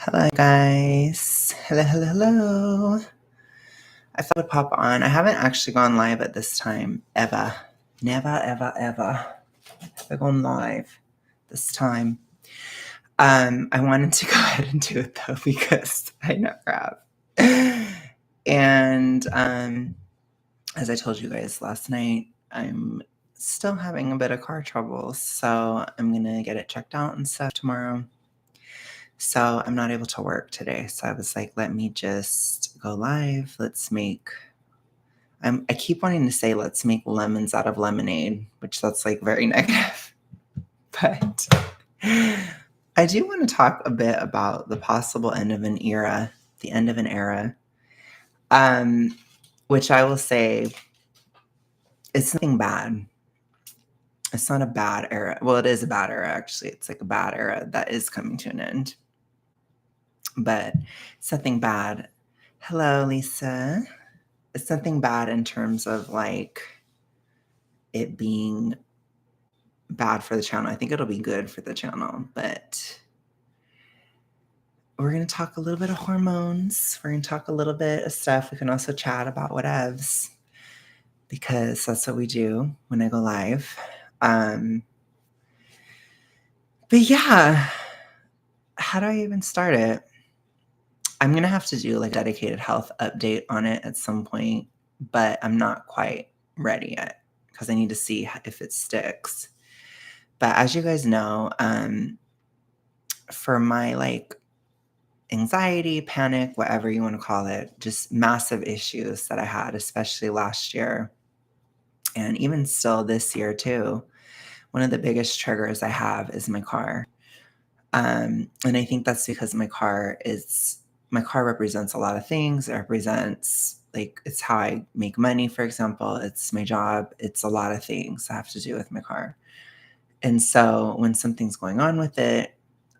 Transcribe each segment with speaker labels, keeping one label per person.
Speaker 1: Hello, guys. Hello, hello, hello. I thought I'd pop on. I haven't actually gone live at this time, ever. Never, ever, ever. I've gone live this time. I wanted to go ahead and do it though because I never have. And as I told you guys last night, I'm still having a bit of car trouble, so I'm gonna get it checked out and stuff tomorrow. So I'm not able to work today. So I was like, let me just go live. I keep wanting to say, let's make lemons out of lemonade, which that's like very negative. But I do want to talk a bit about the possible end of an era, the end of an era, which I will say it's nothing bad. It's not a bad era. Well, it is a bad era, actually. It's like a bad era that is coming to an end. But it's nothing bad. Hello, Lisa. It's nothing bad in terms of like it being bad for the channel. I think it'll be good for the channel, but we're going to talk a little bit of hormones. We're going to talk a little bit of stuff. We can also chat about whatevs because that's what we do when I go live. But yeah, how do I even start it? I'm going to have to do like a dedicated health update on it at some point, but I'm not quite ready yet because I need to see if it sticks. But as you guys know, for my like anxiety, panic, whatever you want to call it, just massive issues that I had, especially last year and even still this year too, one of the biggest triggers I have is my car. And I think that's because my car represents a lot of things. It represents like it's how I make money, for example. It's my job. It's a lot of things that have to do with my car. And so when something's going on with it,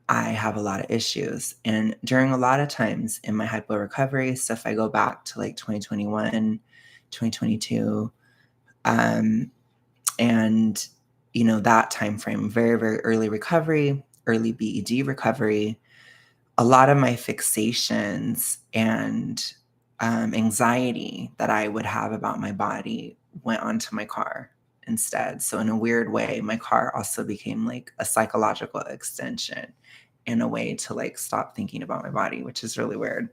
Speaker 1: I have a lot of issues. And during a lot of times in my hypo recovery, so if I go back to like 2021, 2022, and that time frame, very, very early recovery, early BED recovery, a lot of my fixations and anxiety that I would have about my body went onto my car instead. So in a weird way, my car also became like a psychological extension in a way to like stop thinking about my body, which is really weird.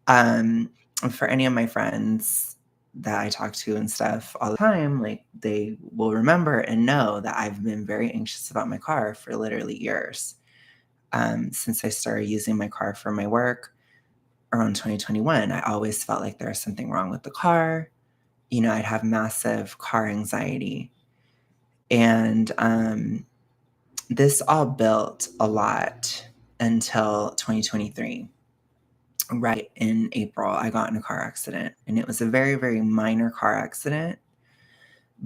Speaker 1: For any of my friends that I talk to and stuff all the time, like they will remember and know that I've been very anxious about my car for literally years. Since I started using my car for my work around 2021, I always felt like there was something wrong with the car. I'd have massive car anxiety. And this all built a lot until 2023. Right in April, I got in a car accident, and it was a very, very minor car accident,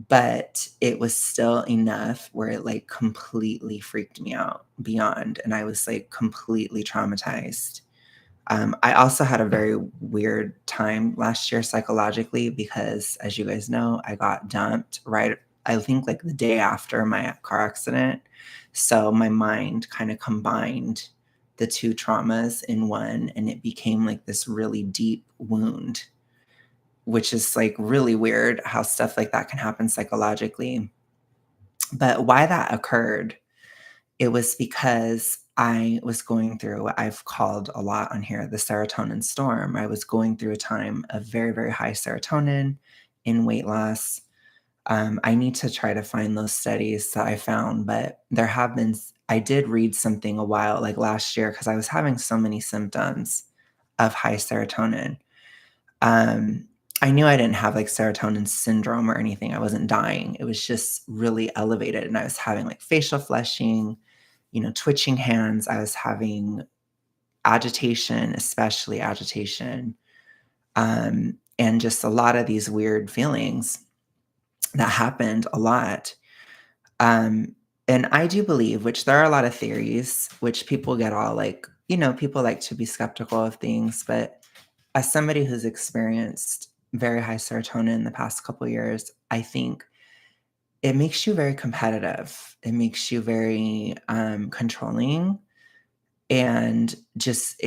Speaker 1: but it was still enough where it like completely freaked me out beyond, and I was like completely traumatized. I also had a very weird time last year psychologically because, as you guys know, I got dumped right, I think like the day after my car accident. So my mind kind of combined the two traumas in one, and it became like this really deep wound, which is like really weird how stuff like that can happen psychologically. But why that occurred, it was because I was going through what I've called a lot on here the serotonin storm. I was going through a time of very, very high serotonin in weight loss. I need to try to find those studies that I found, but I did read something a while, like last year, because I was having so many symptoms of high serotonin. I knew I didn't have like serotonin syndrome or anything. I wasn't dying. It was just really elevated. And I was having like facial flushing, twitching hands. I was having agitation, especially agitation, and just a lot of these weird feelings that happened a lot. And I do believe, which there are a lot of theories, which people get all like, people like to be skeptical of things. But as somebody who's experienced very high serotonin in the past couple of years, I think it makes you very competitive. It makes you very controlling. and just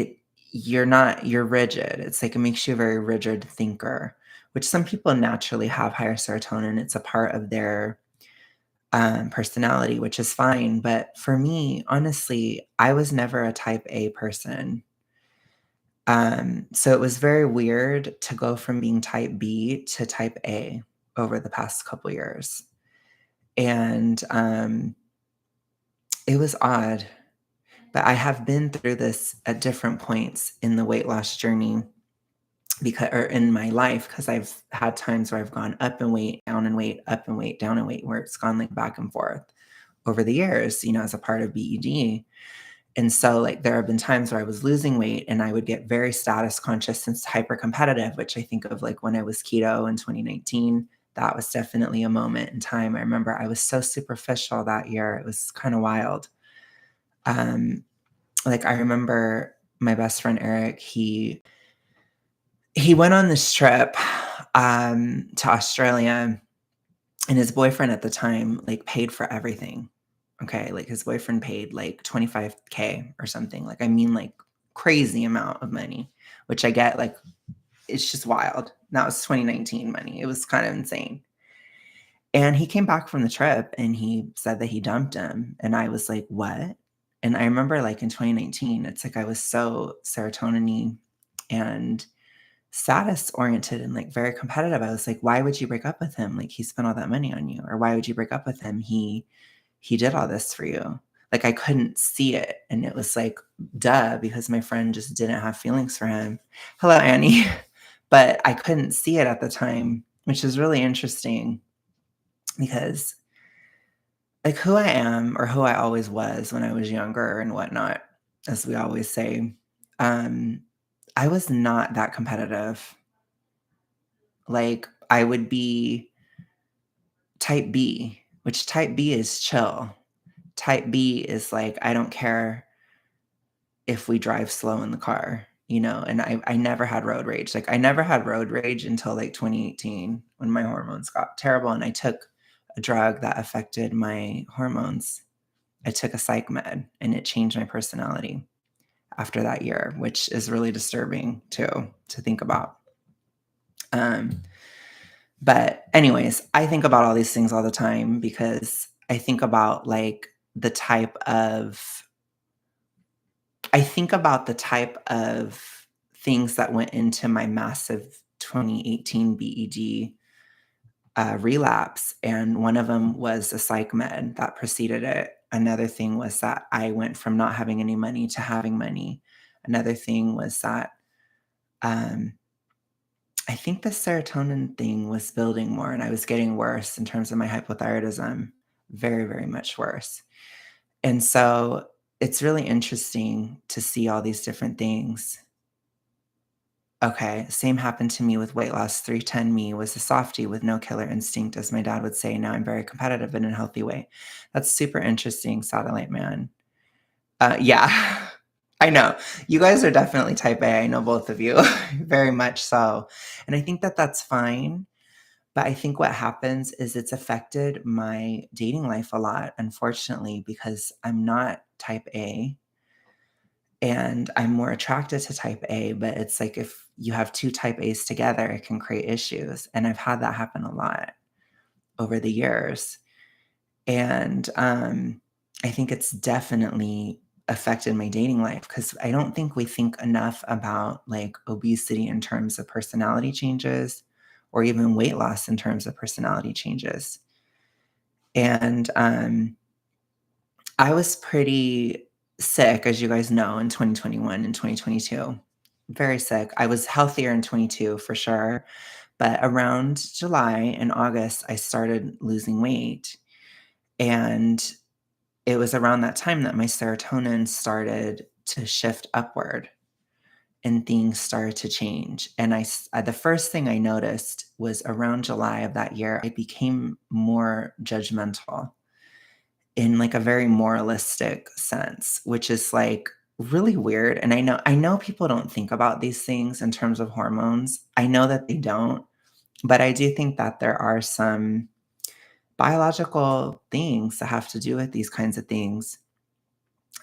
Speaker 1: you're rigid. It's like it makes you a very rigid thinker, which some people naturally have higher serotonin. It's a part of their personality, which is fine. But for me, honestly, I was never a type A person. So it was very weird to go from being type B to type A over the past couple years. And it was odd, but I have been through this at different points in the weight loss journey because or in my life because I've had times where I've gone up in weight, down in weight, up in weight, down in weight, where it's gone like back and forth over the years, as a part of BED. And so, like, there have been times where I was losing weight and I would get very status conscious and hyper competitive, which I think of like when I was keto in 2019. That was definitely a moment in time. I remember I was so superficial that year. It was kind of wild. Um, like I remember my best friend Eric, he went on this trip to Australia, and his boyfriend at the time like paid for everything. Okay, like his boyfriend paid like 25K or something. Like I mean like crazy amount of money, which I get like it's just wild. That was 2019 money. It was kind of insane. And he came back from the trip and he said that he dumped him and I was like, "What?" And I remember like in 2019, it's like I was so serotonin and status oriented and like very competitive. I was like, "Why would you break up with him? Like he spent all that money on you." Or, "Why would you break up with him? He did all this for you." Like I couldn't see it. And it was like, duh, because my friend just didn't have feelings for him. Hello, Annie. But I couldn't see it at the time, which is really interesting because like who I am or who I always was when I was younger and whatnot, as we always say, um, I was not that competitive. Like I would be type B, which type B is chill. Type B is like, I don't care if we drive slow in the car, and I never had road rage. Like I never had road rage until like 2018 when my hormones got terrible and I took a drug that affected my hormones. I took a psych med and it changed my personality after that year, which is really disturbing too to think about. Um, but anyways, I think about all these things all the time because I think about like the type of I think about the type of things that went into my massive 2018 BED relapse. And one of them was a psych med that preceded it. Another thing was that I went from not having any money to having money. Another thing was that um, I think the serotonin thing was building more and I was getting worse in terms of my hypothyroidism, very, very much worse. And so it's really interesting to see all these different things. Okay, same happened to me with weight loss. 310 me was a softie with no killer instinct, as my dad would say. Now I'm very competitive in a healthy way. That's super interesting, Satellite Man. Yeah, I know. You guys are definitely type A. I know both of you, very much so. And I think that that's fine. But I think what happens is it's affected my dating life a lot, unfortunately, because I'm not type A and I'm more attracted to type A, but it's like if you have 2 type A's together, it can create issues, and I've had that happen a lot over the years, and, I think it's definitely affected my dating life because I don't think we think enough about, like, obesity in terms of personality changes or even weight loss in terms of personality changes, and, I was pretty sick, as you guys know, in 2021 and 2022. Very sick. I was healthier in 22 for sure, but around July and August, I started losing weight. And it was around that time that my serotonin started to shift upward and things started to change. And the first thing I noticed was around July of that year, I became more judgmental in like a very moralistic sense, which is like really weird. And I know people don't think about these things in terms of hormones. I know that they don't, but I do think that there are some biological things that have to do with these kinds of things.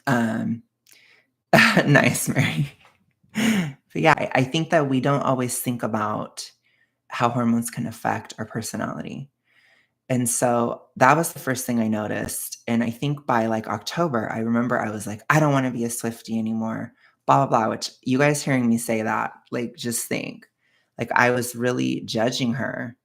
Speaker 1: Um, Nice, Mary. But yeah, I think that we don't always think about how hormones can affect our personality. And so that was the first thing I noticed. And I think by like October, I remember I was like, I don't want to be a Swiftie anymore, blah, blah, blah, which you guys hearing me say that, like, just think. Like, I was really judging her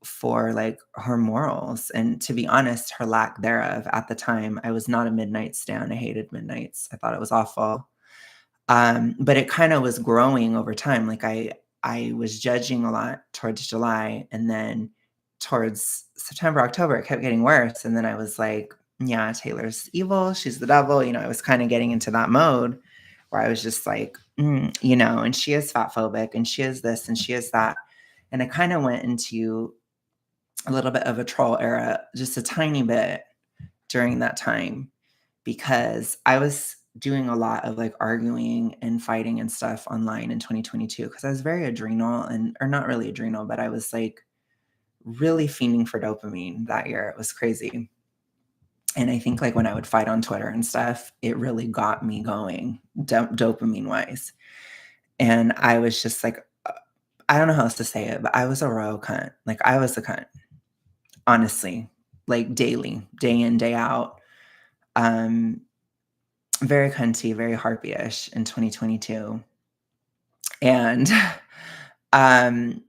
Speaker 1: for like her morals. And to be honest, her lack thereof at the time. I was not a midnight stan. I hated midnights. I thought it was awful. But it kind of was growing over time. Like I was judging a lot towards July, and then towards September, October, it kept getting worse. And then I was like, yeah, Taylor's evil. She's the devil. I was kind of getting into that mode where I was just like, and she is fat phobic and she is this and she is that. And I kind of went into a little bit of a troll era, just a tiny bit during that time because I was doing a lot of like arguing and fighting and stuff online in 2022 because I was very adrenal or not really adrenal, but I was like really fiending for dopamine that year. It was crazy. And I think like when I would fight on Twitter and stuff, it really got me going dopamine wise. And I was just like, I don't know how else to say it, but I was a royal cunt. Like I was a cunt, honestly, like daily, day in, day out. Um, Very cunty, very harpy-ish in 2022. And, um,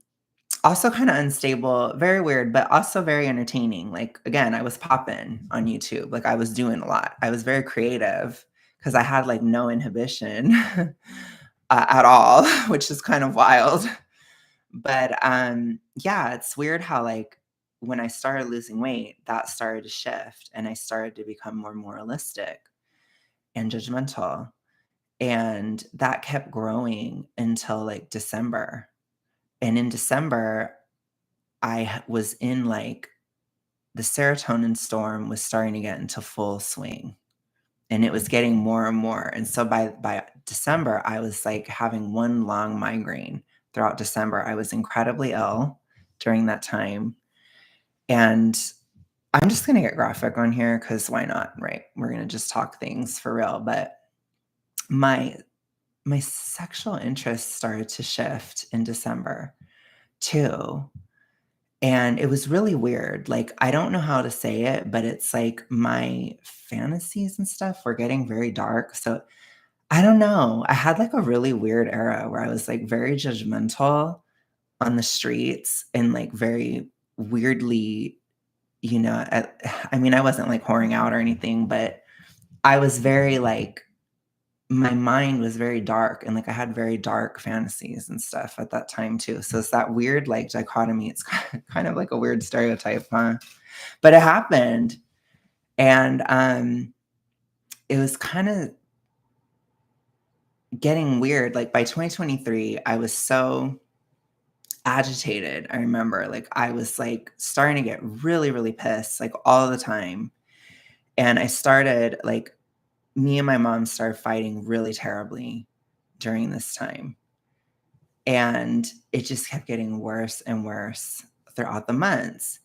Speaker 1: also kinda unstable, very weird, but also very entertaining. Like, again, I was popping on YouTube, like, I was doing a lot. I was very creative because I had, like, no inhibition, at all, which is kind of wild. But, yeah, it's weird how, like, when I started losing weight, that started to shift, and I started to become more moralistic and judgmental. And that kept growing until, like, December. And in December, was in, like the serotonin storm was starting to get into full swing, and it was getting more and more. And so by December, I was, like, having one long migraine throughout December. I was incredibly ill during that time, and I'm just gonna get graphic on here because why not, right? We're gonna just talk things for real, but my my sexual interest started to shift in December too. And it was really weird. Like, I don't know how to say it, but it's like my fantasies and stuff were getting very dark. So I don't know. I had like a really weird era where I was like very judgmental on the streets and like very weirdly, I mean, I wasn't like whoring out or anything, but I was very like my mind was very dark and like I had very dark fantasies and stuff at that time too. So it's that weird like dichotomy. It's kind of like a weird stereotype, huh? But it happened. And it was kind of getting weird. Like by 2023, I was so agitated. I remember like I was like starting to get really, really pissed like all the time. And I started like me and my mom started fighting really terribly during this time. And it just kept getting worse and worse throughout the months.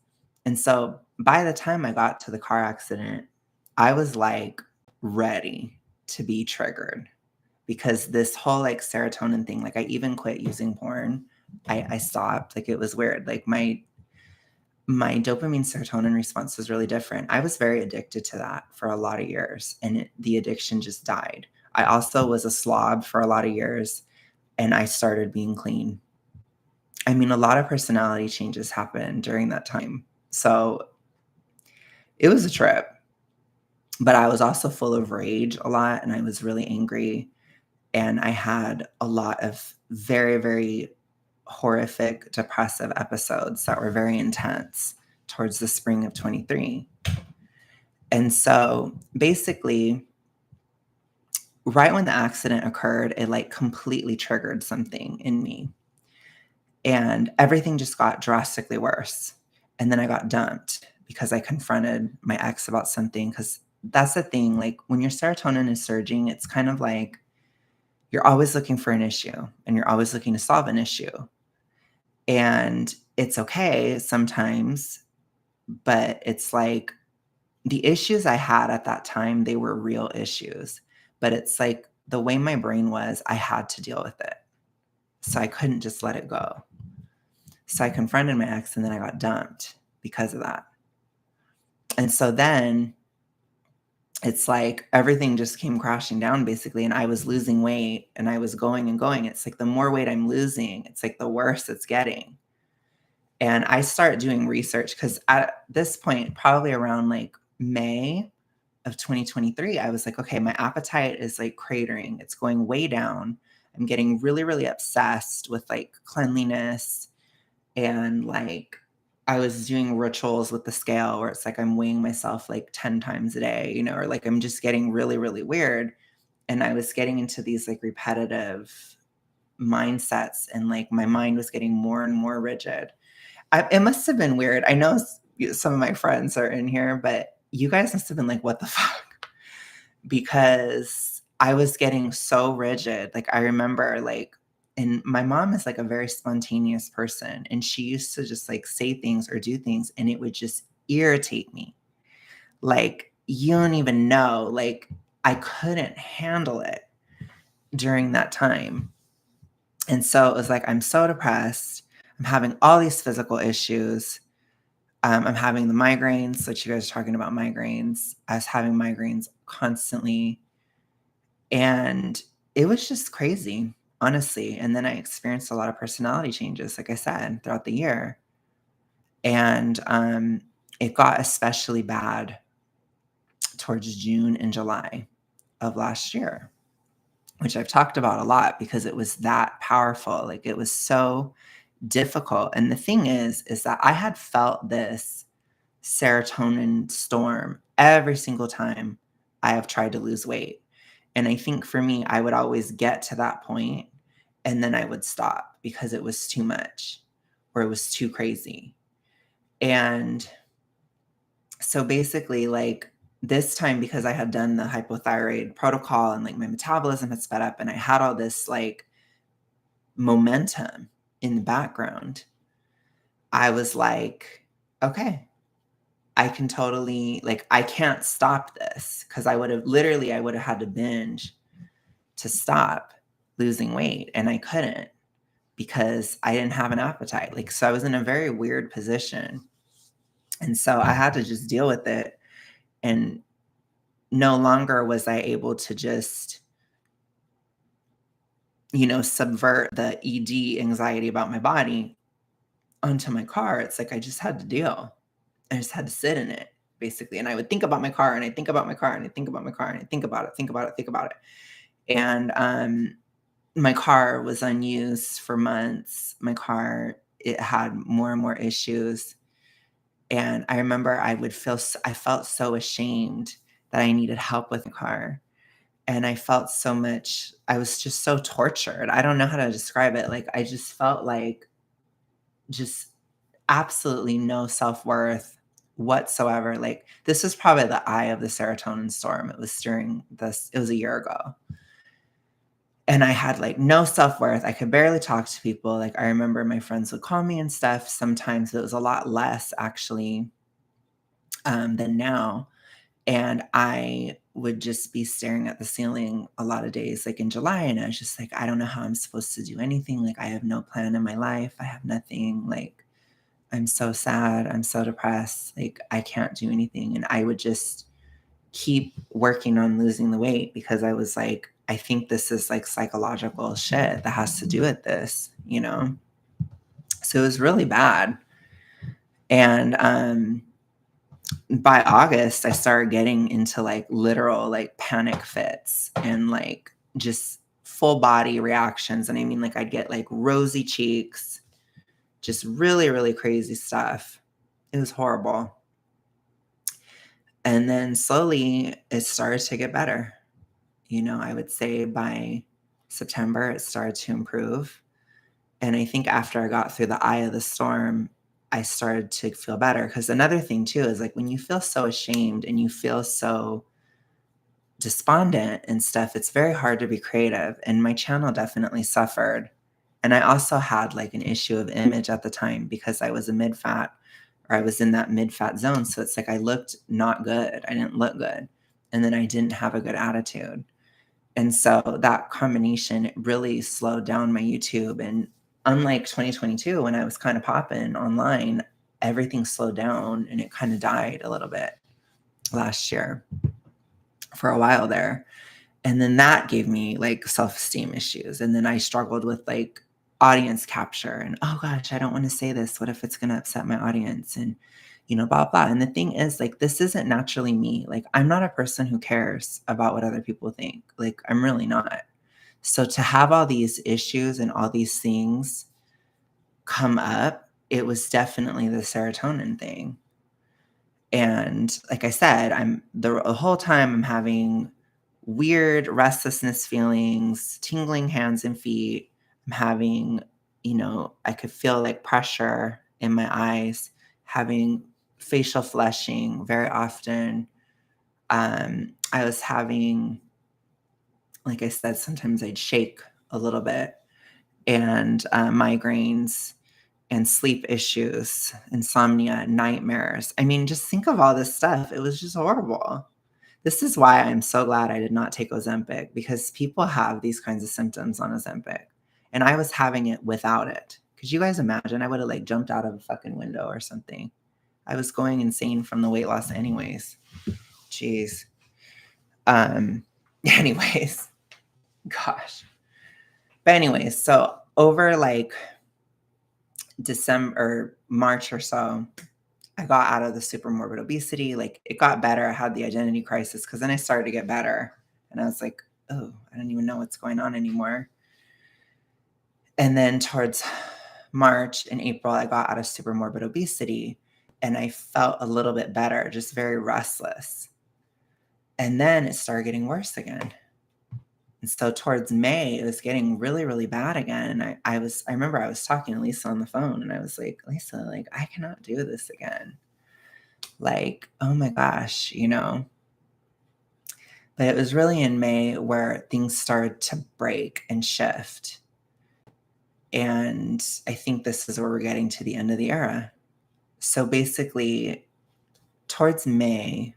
Speaker 1: And so by the time I got to the car accident, I was like ready to be triggered because this whole like serotonin thing, like I even quit using porn. I stopped. Like it was weird. Like my dopamine serotonin response was really different. I was very addicted to that for a lot of years, and the addiction just died. I also was a slob for a lot of years, and I started being clean. I mean, a lot of personality changes happened during that time. So it was a trip, but I was also full of rage a lot, and I was really angry. And I had a lot of very, very horrific, depressive episodes that were very intense towards the spring of 23. And so basically, right when the accident occurred, it like completely triggered something in me. And everything just got drastically worse. And then I got dumped because I confronted my ex about something. Because that's the thing, like when your serotonin is surging, it's kind of like you're always looking for an issue and you're always looking to solve an issue. And it's okay sometimes, but it's like the issues I had at that time, they were real issues. But it's like the way my brain was, I had to deal with it. So I couldn't just let it go. So I confronted my ex and then I got dumped because of that. And so then it's like everything just came crashing down basically. And I was losing weight and I was going and going. It's like the more weight I'm losing, it's like the worse it's getting. And I start doing research because at this point, probably around like May of 2023, I was like, okay, my appetite is like cratering. It's going way down. I'm getting really, really obsessed with like cleanliness and like I was doing rituals with the scale where it's like I'm weighing myself like 10 times a day, you know, or like I'm just getting really, really weird. And I was getting into these like repetitive mindsets and like my mind was getting more and more rigid. It must have been weird. I know some of my friends are in here, but you guys must have been like, what the fuck? Because I was getting so rigid. Like, I remember, like, and my mom is like a very spontaneous person, and she used to just like say things or do things, and it would just irritate me. Like, you don't even know. Like, I couldn't handle it during that time. And so it was like, I'm so depressed. I'm having all these physical issues. I'm having the migraines, like you guys are talking about migraines. I was having migraines constantly. And it was just crazy, honestly. And then I experienced a lot of personality changes, like I said, throughout the year. And it got especially bad towards June and July of last year, which I've talked about a lot because it was that powerful. Like it was so difficult. And the thing is that I had felt this serotonin storm every single time I have tried to lose weight. And I think for me, I would always get to that point and then I would stop because it was too much or it was too crazy. And so basically, like this time, because I had done the hypothyroid protocol and like my metabolism had sped up and I had all this like momentum in the background, I was like, okay, I can totally like I can't stop this because I would have had to binge to stop losing weight and I couldn't because I didn't have an appetite. Like so I was in a very weird position. And so I had to just deal with it and no longer was I able to just subvert the ED anxiety about my body onto my car. It's like I just had to deal. I just had to sit in it basically. And I would think about my car and I think about my car and I think about my car and I think about it, think about it, think about it. And my car was unused for months. My car, it had more and more issues. And I remember I felt so ashamed that I needed help with the car. And I felt so much, I was just so tortured. I don't know how to describe it. Like, I just felt like just absolutely no self-worth whatsoever. Like, this was probably the eye of the serotonin storm. It was a year ago. And I had like no self-worth. I could barely talk to people. Like, I remember my friends would call me and stuff. Sometimes it was a lot less actually than now. And I would just be staring at the ceiling a lot of days, like in July. And I was just like, I don't know how I'm supposed to do anything. Like, I have no plan in my life. I have nothing. Like, I'm so sad. I'm so depressed. Like, I can't do anything. And I would just keep working on losing the weight because I was like, I think this is like psychological shit that has to do with this, you know? So it was really bad. And by August, I started getting into like literal like panic fits and like just full body reactions. And I mean, like, I'd get like rosy cheeks, just really, really crazy stuff. It was horrible. And then slowly it started to get better. I would say by September, it started to improve. And I think after I got through the eye of the storm, I started to feel better. Because another thing, too, is like when you feel so ashamed and you feel so despondent and stuff, it's very hard to be creative. And my channel definitely suffered. And I also had like an issue of image at the time because I was a mid fat or I was in that mid fat zone. So it's like I looked not good. I didn't look good. And then I didn't have a good attitude. And so that combination really slowed down my YouTube. And unlike 2022, when I was kind of popping online, everything slowed down and it kind of died a little bit last year for a while there. And then that gave me like self-esteem issues. And then I struggled with like audience capture and, oh gosh, I don't want to say this. What if it's going to upset my audience? And, blah, blah. And the thing is, like, this isn't naturally me. Like, I'm not a person who cares about what other people think. Like, I'm really not. So to have all these issues and all these things come up, it was definitely the serotonin thing. And like I said, the whole time I'm having weird restlessness feelings, tingling hands and feet. I'm having, I could feel like pressure in my eyes, having facial flushing very often. I was having, like I said, sometimes I'd shake a little bit, and migraines and sleep issues, insomnia, nightmares. I mean, just think of all this stuff. It was just horrible. This is why I'm so glad I did not take Ozempic, because people have these kinds of symptoms on Ozempic, and I was having it without it. Could you guys imagine? I would have like jumped out of a fucking window or something. I was going insane from the weight loss anyways. Jeez. Anyways, gosh. But anyways, so over like December or March or so, I got out of the super morbid obesity. Like, it got better. I had the identity crisis because then I started to get better. And I was like, oh, I don't even know what's going on anymore. And then towards March and April, I got out of super morbid obesity and I felt a little bit better, just very restless. And then it started getting worse again. And so towards May, it was getting really, really bad again. And I remember I was talking to Lisa on the phone and I was like, Lisa, like, I cannot do this again. Like, oh my gosh, But it was really in May where things started to break and shift. And I think this is where we're getting to the end of the era. So basically, towards May,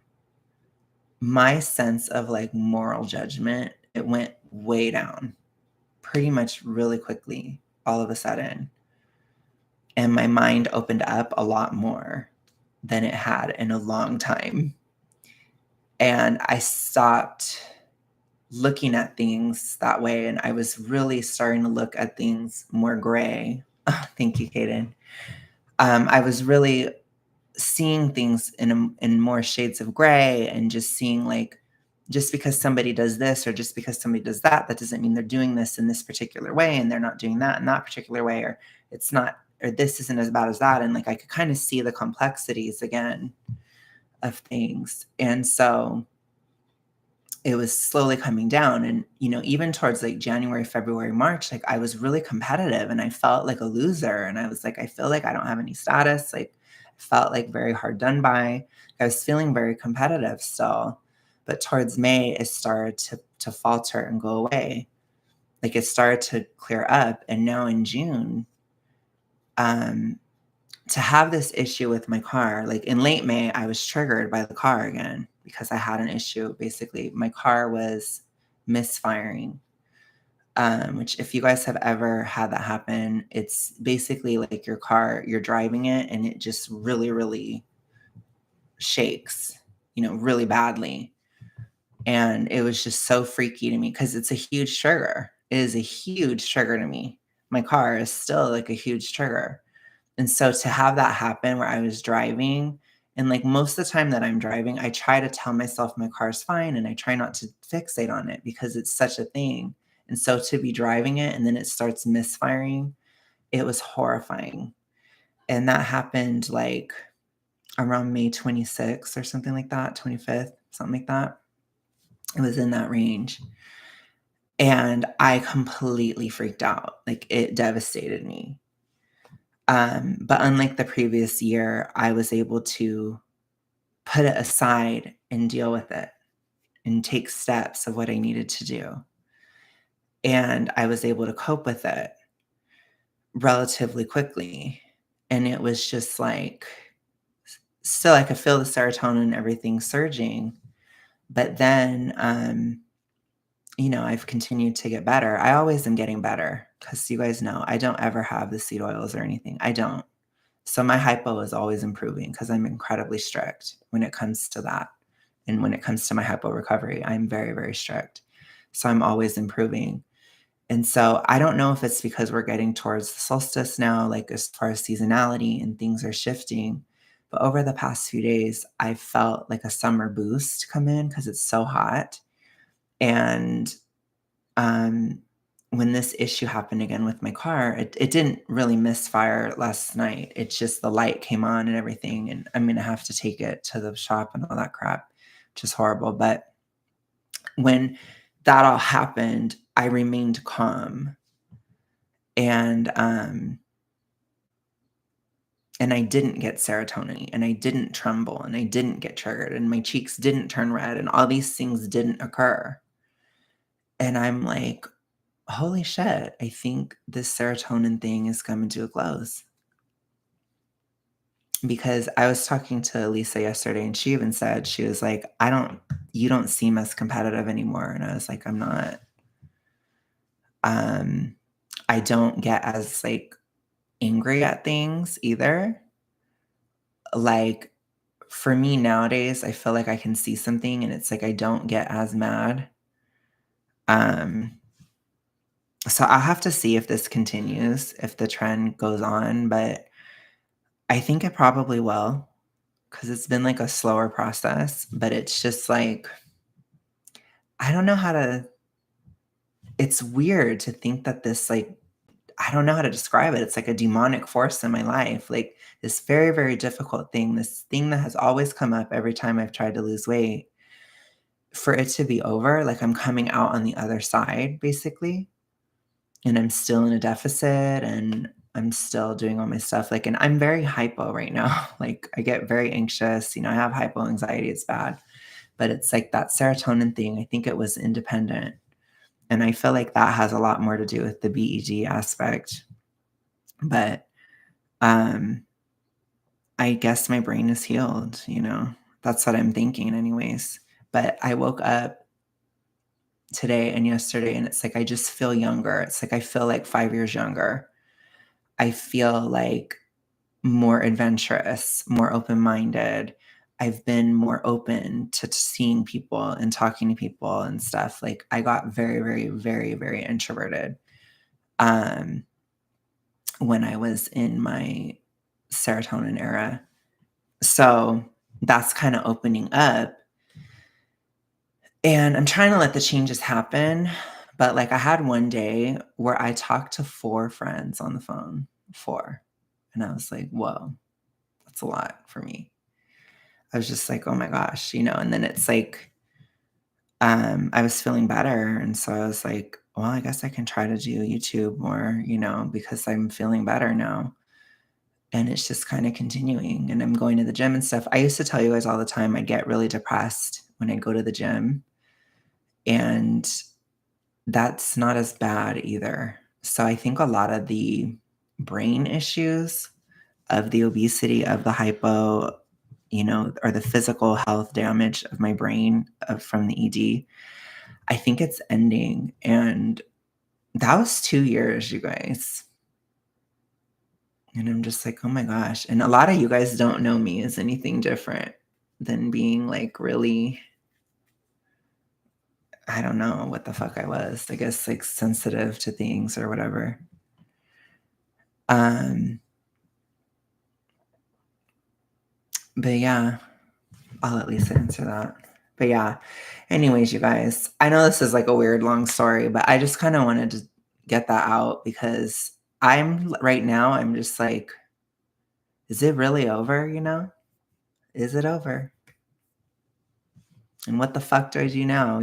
Speaker 1: my sense of like moral judgment, it went way down pretty much really quickly, all of a sudden. And my mind opened up a lot more than it had in a long time. And I stopped looking at things that way. And I was really starting to look at things more gray. Oh, thank you, Kaden. I was really seeing things in more shades of gray, and just seeing like, just because somebody does this or just because somebody does that, that doesn't mean they're doing this in this particular way and they're not doing that in that particular way, or it's not, or this isn't as bad as that. And like, I could kind of see the complexities again of things. And so it was slowly coming down. And, even towards like January, February, March, like I was really competitive and I felt like a loser. And I was like, I feel like I don't have any status. Like, I felt like very hard done by. I was feeling very competitive still. But towards May, it started to falter and go away. Like, it started to clear up. And now in June, to have this issue with my car, like in late May, I was triggered by the car again because I had an issue. Basically, my car was misfiring, which, if you guys have ever had that happen, it's basically like your car, you're driving it and it just really, really shakes, really badly. And it was just so freaky to me because it's a huge trigger. It is a huge trigger to me. My car is still like a huge trigger. And so to have that happen where I was driving, and like most of the time that I'm driving, I try to tell myself my car's fine and I try not to fixate on it because it's such a thing. And so to be driving it and then it starts misfiring, it was horrifying. And that happened like around May 26th or something like that, 25th, something like that. It was in that range. And I completely freaked out. Like, it devastated me. But unlike the previous year, I was able to put it aside and deal with it and take steps of what I needed to do. And I was able to cope with it relatively quickly. And it was just like, still, I could feel the serotonin and everything surging. But then I've continued to get better. I always am getting better because you guys know I don't ever have the seed oils or anything. I don't. So my hypo is always improving because I'm incredibly strict when it comes to that. And when it comes to my hypo recovery, I'm very, very strict. So I'm always improving. And so I don't know if it's because we're getting towards the solstice now, like as far as seasonality and things are shifting. But over the past few days, I felt like a summer boost come in because it's so hot. And um, when this issue happened again with my car, it didn't really misfire last night. It's just the light came on and everything. And I'm going to have to take it to the shop and all that crap, which is horrible. But when that all happened, I remained calm and and I didn't get serotonin and I didn't tremble and I didn't get triggered and my cheeks didn't turn red and all these things didn't occur. And I'm like, holy shit, I think this serotonin thing is coming to a close. Because I was talking to Lisa yesterday and she even said, she was like, you don't seem as competitive anymore. And I was like, I'm not. Um, I don't get as like angry at things either. Like for me nowadays, I feel like I can see something and it's like I don't get as mad. Um, so I'll have to see if this continues, if the trend goes on, but I think it probably will because it's been like a slower process, but it's just like I don't know how to it's weird to think that this like I don't know how to describe it. It's like a demonic force in my life. Like this very, very difficult thing, this thing that has always come up every time I've tried to lose weight, for it to be over, like I'm coming out on the other side basically, and I'm still in a deficit and I'm still doing all my stuff. Like, and I'm very hypo right now. Like I get very anxious, I have hypo anxiety, it's bad. But it's like that serotonin thing. I think it was independent. And I feel like that has a lot more to do with the BED aspect. But um I guess my brain is healed. That's what I'm thinking anyways. But I woke up today and yesterday and it's like I just feel younger. It's like I feel like 5 years younger. I feel like more adventurous, more open-minded. I've been more open to seeing people and talking to people and stuff. Like I got very, very, very, very introverted um, when I was in my serotonin era. So that's kind of opening up. And I'm trying to let the changes happen. But like I had one day where I talked to 4 friends on the phone, 4. And I was like, whoa, that's a lot for me. I was just like, "Oh my gosh," and then it's like, I was feeling better, and so I was like, "Well, I guess I can try to do YouTube more, because I'm feeling better now." And it's just kinda continuing, and I'm going to the gym and stuff. I used to tell you guys all the time I get really depressed when I go to the gym, and that's not as bad either. So I think a lot of the brain issues of the obesity, of the hypo, or the physical health damage of my brain from the ED, I think it's ending. And that was 2 years, you guys. And I'm just like, oh my gosh. And a lot of you guys don't know me as anything different than being like really, I don't know what the fuck I was. I guess like sensitive to things or whatever. Um, but yeah, I'll at least answer that. But yeah, anyways, you guys, I know this is like a weird long story, but I just kind of wanted to get that out because right now, I'm just like, is it really over? Is it over? And what the fuck do I do now?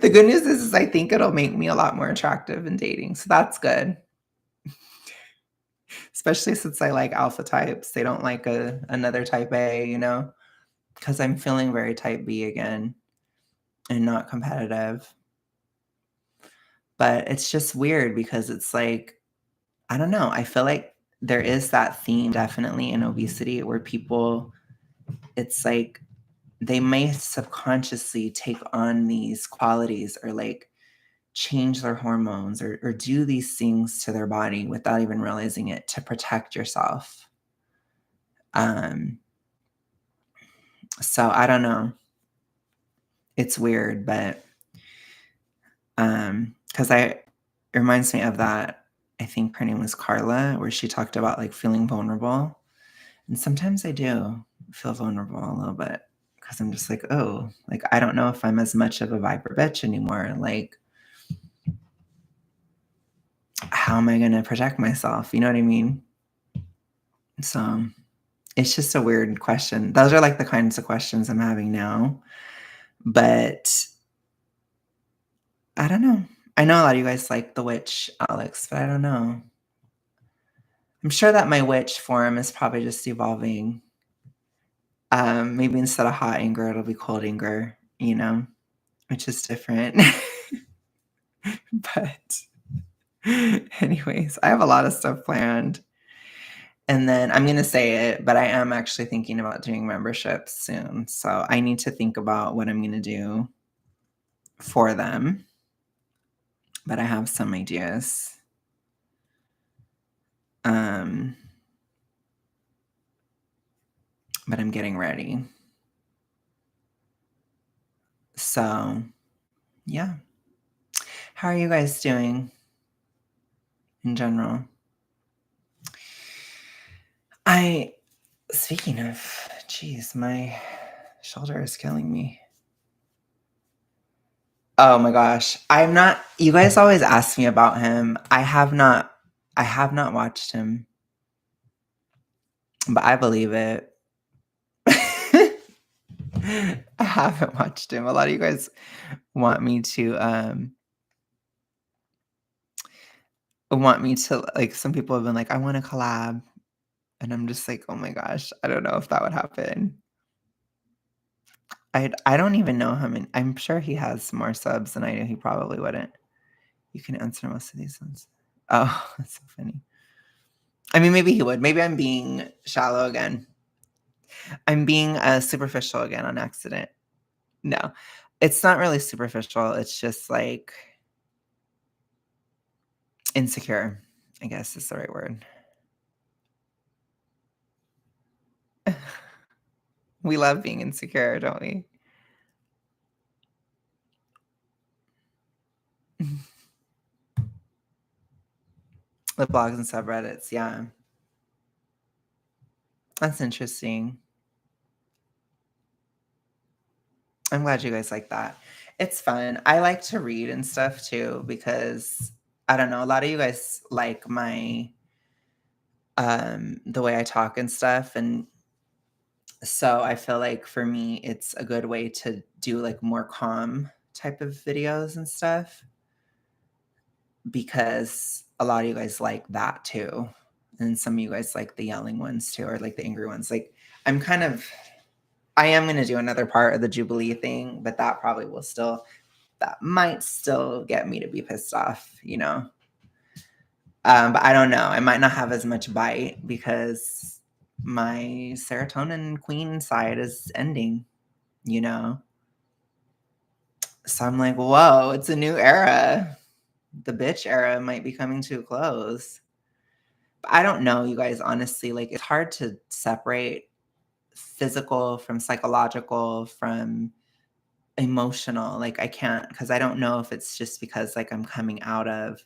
Speaker 1: The good news is I think it'll make me a lot more attractive in dating. So that's good. Especially since I like alpha types. They don't like another type A, because I'm feeling very type B again and not competitive. But it's just weird because it's like, I don't know. I feel like there is that theme definitely in obesity where people, it's like they may subconsciously take on these qualities or like change their hormones or do these things to their body without even realizing it to protect yourself. Um, so I don't know. It's weird, but because it reminds me of that. I think her name was Carla, where she talked about like feeling vulnerable. And sometimes I do feel vulnerable a little bit because I'm just like, oh, like I don't know if I'm as much of a viper bitch anymore. Like, how am I going to protect myself? You know what I mean? So it's just a weird question. Those are like the kinds of questions I'm having now. But I don't know. I know a lot of you guys like the witch, Alex, but I don't know. I'm sure that my witch form is probably just evolving. Maybe instead of hot anger, it'll be cold anger, which is different. But anyways, I have a lot of stuff planned. And then I'm going to say it, but I am actually thinking about doing memberships soon. So I need to think about what I'm going to do for them. But I have some ideas. But I'm getting ready. So, yeah. How are you guys doing in general? Speaking of, geez, my shoulder is killing me. Oh my gosh. You guys always ask me about him. I have not watched him, but I believe it. I haven't watched him. A lot of you guys want me to like, some people have been like, I want to collab. And I'm just like, oh my gosh, I don't know if that would happen. I don't even know him. I'm sure he has more subs than I do. He probably wouldn't. You can answer most of these ones. Oh, that's so funny. I mean, maybe he would. Maybe I'm being shallow again. I'm being superficial again on accident. No, it's not really superficial. It's just like insecure, I guess is the right word. We love being insecure, don't we? The blogs and subreddits, yeah. That's interesting. I'm glad you guys like that. It's fun. I like to read and stuff too because I don't know, a lot of you guys like my the way I talk and stuff, and so I feel like for me it's a good way to do like more calm type of videos and stuff because a lot of you guys like that too. And some of you guys like the yelling ones too, or like the angry ones. Like I am going to do another part of the Jubilee thing, but that might still get me to be pissed off, But I don't know. I might not have as much bite because my serotonin queen side is ending, you know? So I'm like, whoa, it's a new era. The bitch era might be coming to a close. But I don't know, you guys, honestly. Like, it's hard to separate physical from psychological from emotional. Like, I can't, because I don't know if it's just because like I'm coming out of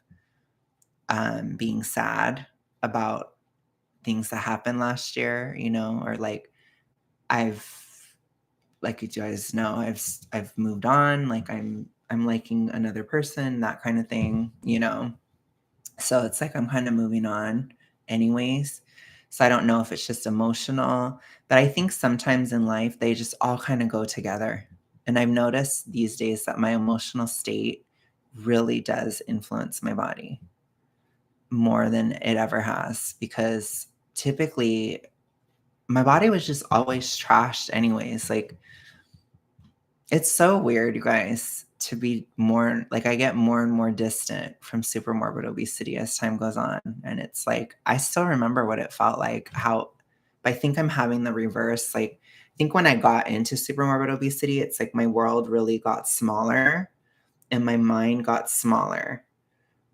Speaker 1: being sad about things that happened last year, or like I've like you guys know, I've moved on, like I'm liking another person, that kind of thing. So it's like I'm kind of moving on anyways. So I don't know if it's just emotional, but I think sometimes in life they just all kind of go together. And I've noticed these days that my emotional state really does influence my body more than it ever has because typically my body was just always trashed anyways. Like, it's so weird, you guys, to be more like I get more and more distant from super morbid obesity as time goes on. And it's like I still remember what it felt like, how I think I'm having the reverse. Like think when I got into super morbid obesity, it's like my world really got smaller and my mind got smaller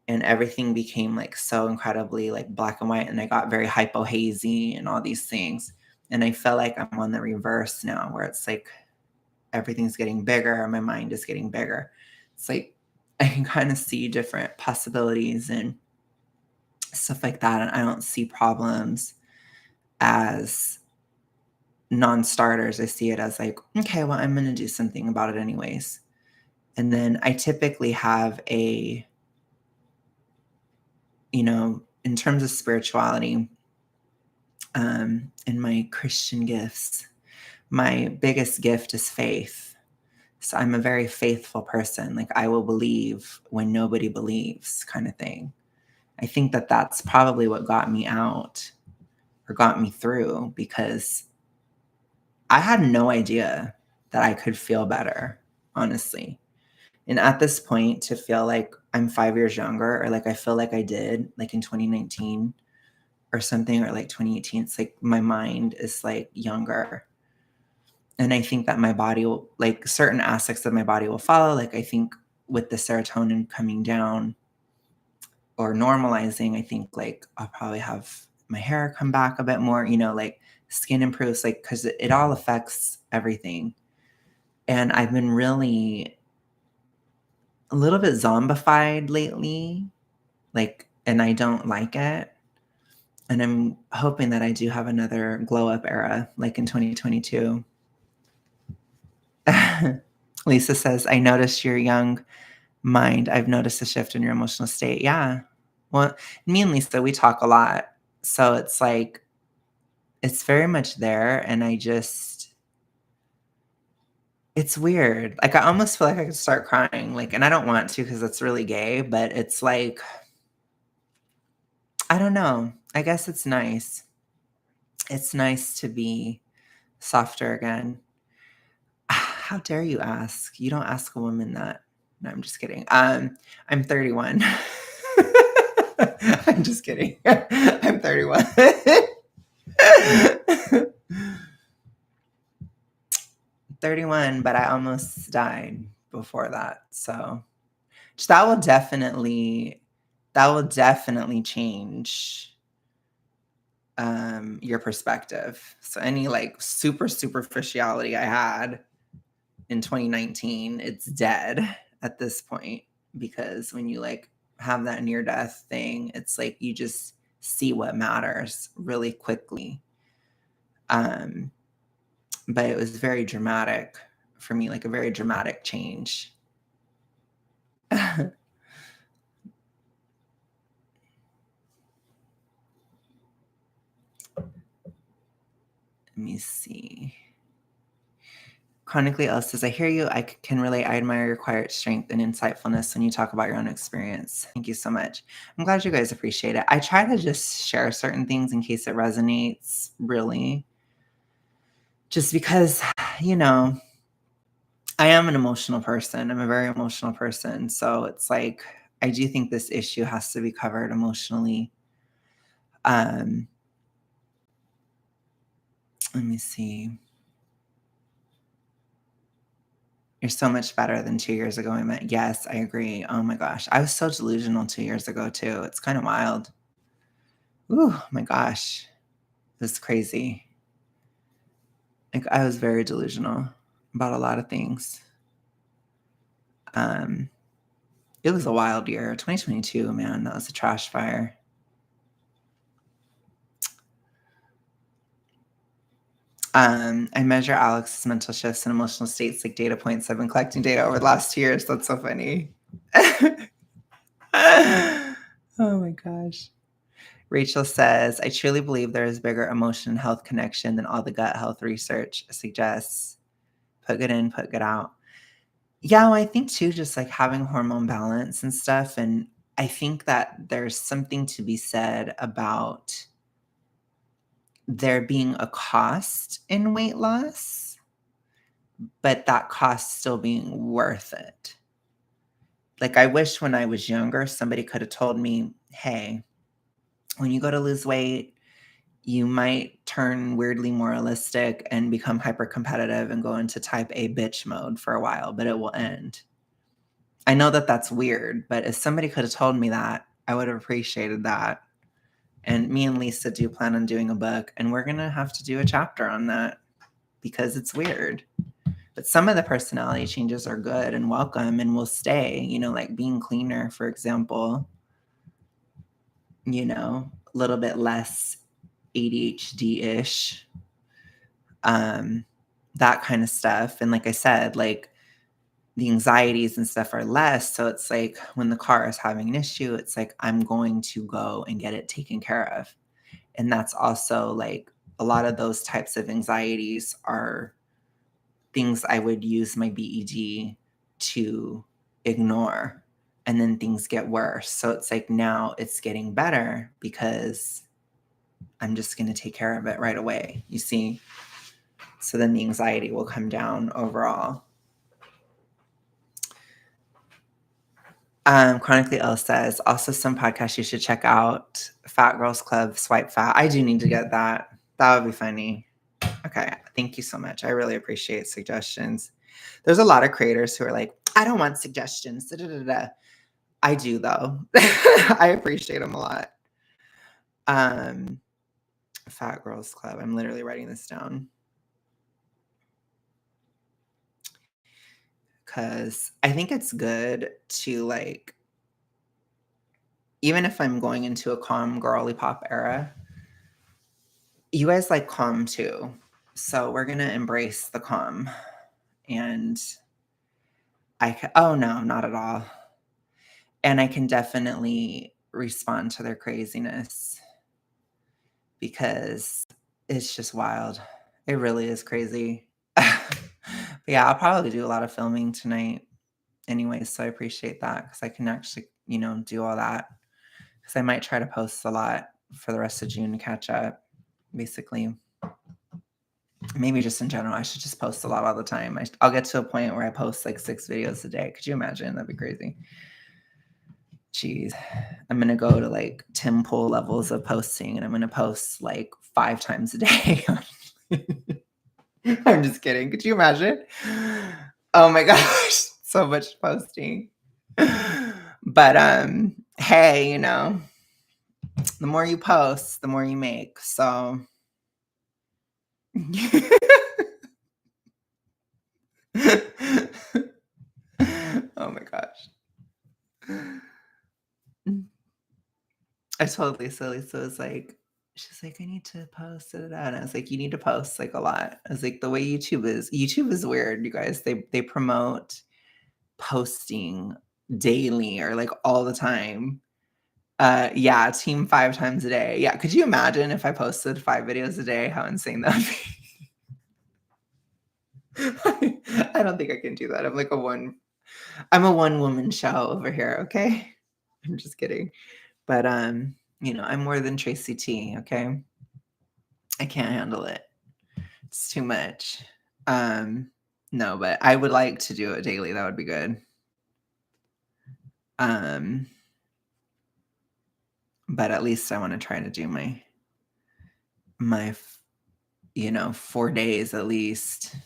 Speaker 1: and everything became like so incredibly like black and white and I got very hypo-hazy and all these things. And I feel like I'm on the reverse now where it's like everything's getting bigger, my mind is getting bigger. It's like I can kind of see different possibilities and stuff like that, and I don't see problems as non-starters. I see it as like, okay, well, I'm going to do something about it anyways. And then I typically have a, in terms of spirituality, in my Christian gifts, my biggest gift is faith. So I'm a very faithful person. Like I will believe when nobody believes, kind of thing. I think that that's probably what got me out or got me through because I had no idea that I could feel better, honestly. And at this point, to feel like I'm 5 years younger or like I feel like I did like in 2019 or something or like 2018, it's like my mind is like younger. And I think that my body will, like certain aspects of my body will follow. Like I think with the serotonin coming down or normalizing, I think like I'll probably have my hair come back a bit more, like skin improves, like because it all affects everything. And I've been really a little bit zombified lately, like, and I don't like it. And I'm hoping that I do have another glow up era, like in 2022. Lisa says, I noticed your young mind. I've noticed a shift in your emotional state. Yeah. Well, me and Lisa, we talk a lot. So it's like, it's very much there. And it's weird. Like, I almost feel like I could start crying. Like, and I don't want to because it's really gay, but it's like, I don't know. I guess it's nice. It's nice to be softer again. How dare you ask? You don't ask a woman that. No, I'm just kidding. I'm 31. I'm just kidding. I'm 31. 31, but I almost died before that. So that will definitely change your perspective. So any like super superficiality I had in 2019, it's dead at this point because when you like have that near death thing, it's like you just see what matters really quickly. But it was very dramatic for me, like a very dramatic change. Let me see. Chronically ill says, I hear you. I can relate. I admire your quiet strength and insightfulness when you talk about your own experience. Thank you so much. I'm glad you guys appreciate it. I try to just share certain things in case it resonates, really. Just because, I am an emotional person. I'm a very emotional person. So it's like, I do think this issue has to be covered emotionally. Um, Let me see. You're so much better than 2 years ago. I met. Yes, I agree. Oh my gosh. I was so delusional 2 years ago too. It's kind of wild. Ooh, my gosh. It's crazy. Like I was very delusional about a lot of things. Um, it was a wild year. 2022, man, that was a trash fire. I measure Alex's mental shifts and emotional states like data points. I've been collecting data over the last 2 years. That's so funny. Oh my gosh. Rachel says, I truly believe there is bigger emotion and health connection than all the gut health research suggests. Put good in, put good out. Yeah, well, I think too, just like having hormone balance and stuff. And I think that there's something to be said about there being a cost in weight loss, but that cost still being worth it. Like, I wish when I was younger, somebody could have told me, hey, when you go to lose weight, you might turn weirdly moralistic and become hyper competitive and go into type A bitch mode for a while, but it will end. I know that that's weird, but if somebody could have told me that, I would have appreciated that. And me and Lisa do plan on doing a book, and we're going to have to do a chapter on that because it's weird. But some of the personality changes are good and welcome and will stay, like being cleaner, for example, a little bit less ADHD-ish, that kind of stuff. And like I said, like the anxieties and stuff are less. So it's like when the car is having an issue, it's like I'm going to go and get it taken care of. And that's also like a lot of those types of anxieties are things I would use my BED to ignore. And then things get worse. So it's like now it's getting better because I'm just going to take care of it right away. You see? So then the anxiety will come down overall. Chronically Ill says, also some podcasts you should check out. Fat Girls Club, Swipe Fat. I do need to get that. That would be funny. Okay. Thank you so much. I really appreciate suggestions. There's a lot of creators who are like, I don't want suggestions. Da, da, da, da. I do, though. I appreciate them a lot. Fat Girls Club. I'm literally writing this down. Because I think it's good to, like, even if I'm going into a calm girly pop era, you guys like calm too. So we're going to embrace the calm. And oh no, not at all. And I can definitely respond to their craziness because it's just wild. It really is crazy. But yeah, I'll probably do a lot of filming tonight anyway, so I appreciate that because I can actually, do all that. Because I might try to post a lot for the rest of June to catch up, basically. Maybe just in general, I should just post a lot all the time. I'll get to a point where I post like 6 videos a day. Could you imagine? That'd be crazy. Jeez. I'm going to go to like Tim Pool levels of posting, and I'm going to post like 5 times a day. I'm just kidding. Could you imagine? Oh my gosh. So much posting. But hey, the more you post, the more you make. So oh my gosh. I told Lisa was like, she's like, I need to post it. And I was like, you need to post like a lot. I was like, the way YouTube is weird, you guys. They promote posting daily or like all the time. Yeah, team 5 times a day. Yeah, could you imagine if I posted 5 videos a day? How insane that would be. I don't think I can do that. I'm a one-woman show over here, okay? I'm just kidding. But I'm more than Tracy T, okay? I can't handle it. It's too much. No, but I would like to do it daily. That would be good. But at least I want to try to do my 4 days at least.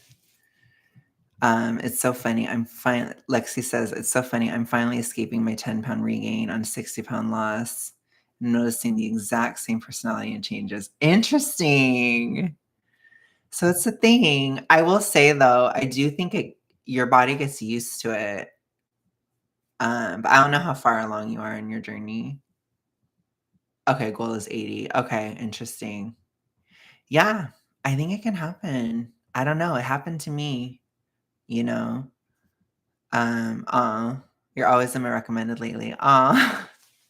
Speaker 1: It's so funny. Lexi says, it's so funny. I'm finally escaping my 10-pound regain on 60-pound loss. Noticing the exact same personality and changes. Interesting. So it's a thing. I will say though, I do think your body gets used to it. But I don't know how far along you are in your journey. Okay, goal is 80. Okay, interesting. Yeah, I think it can happen. I don't know. It happened to me, you know. You're always in my recommended lately.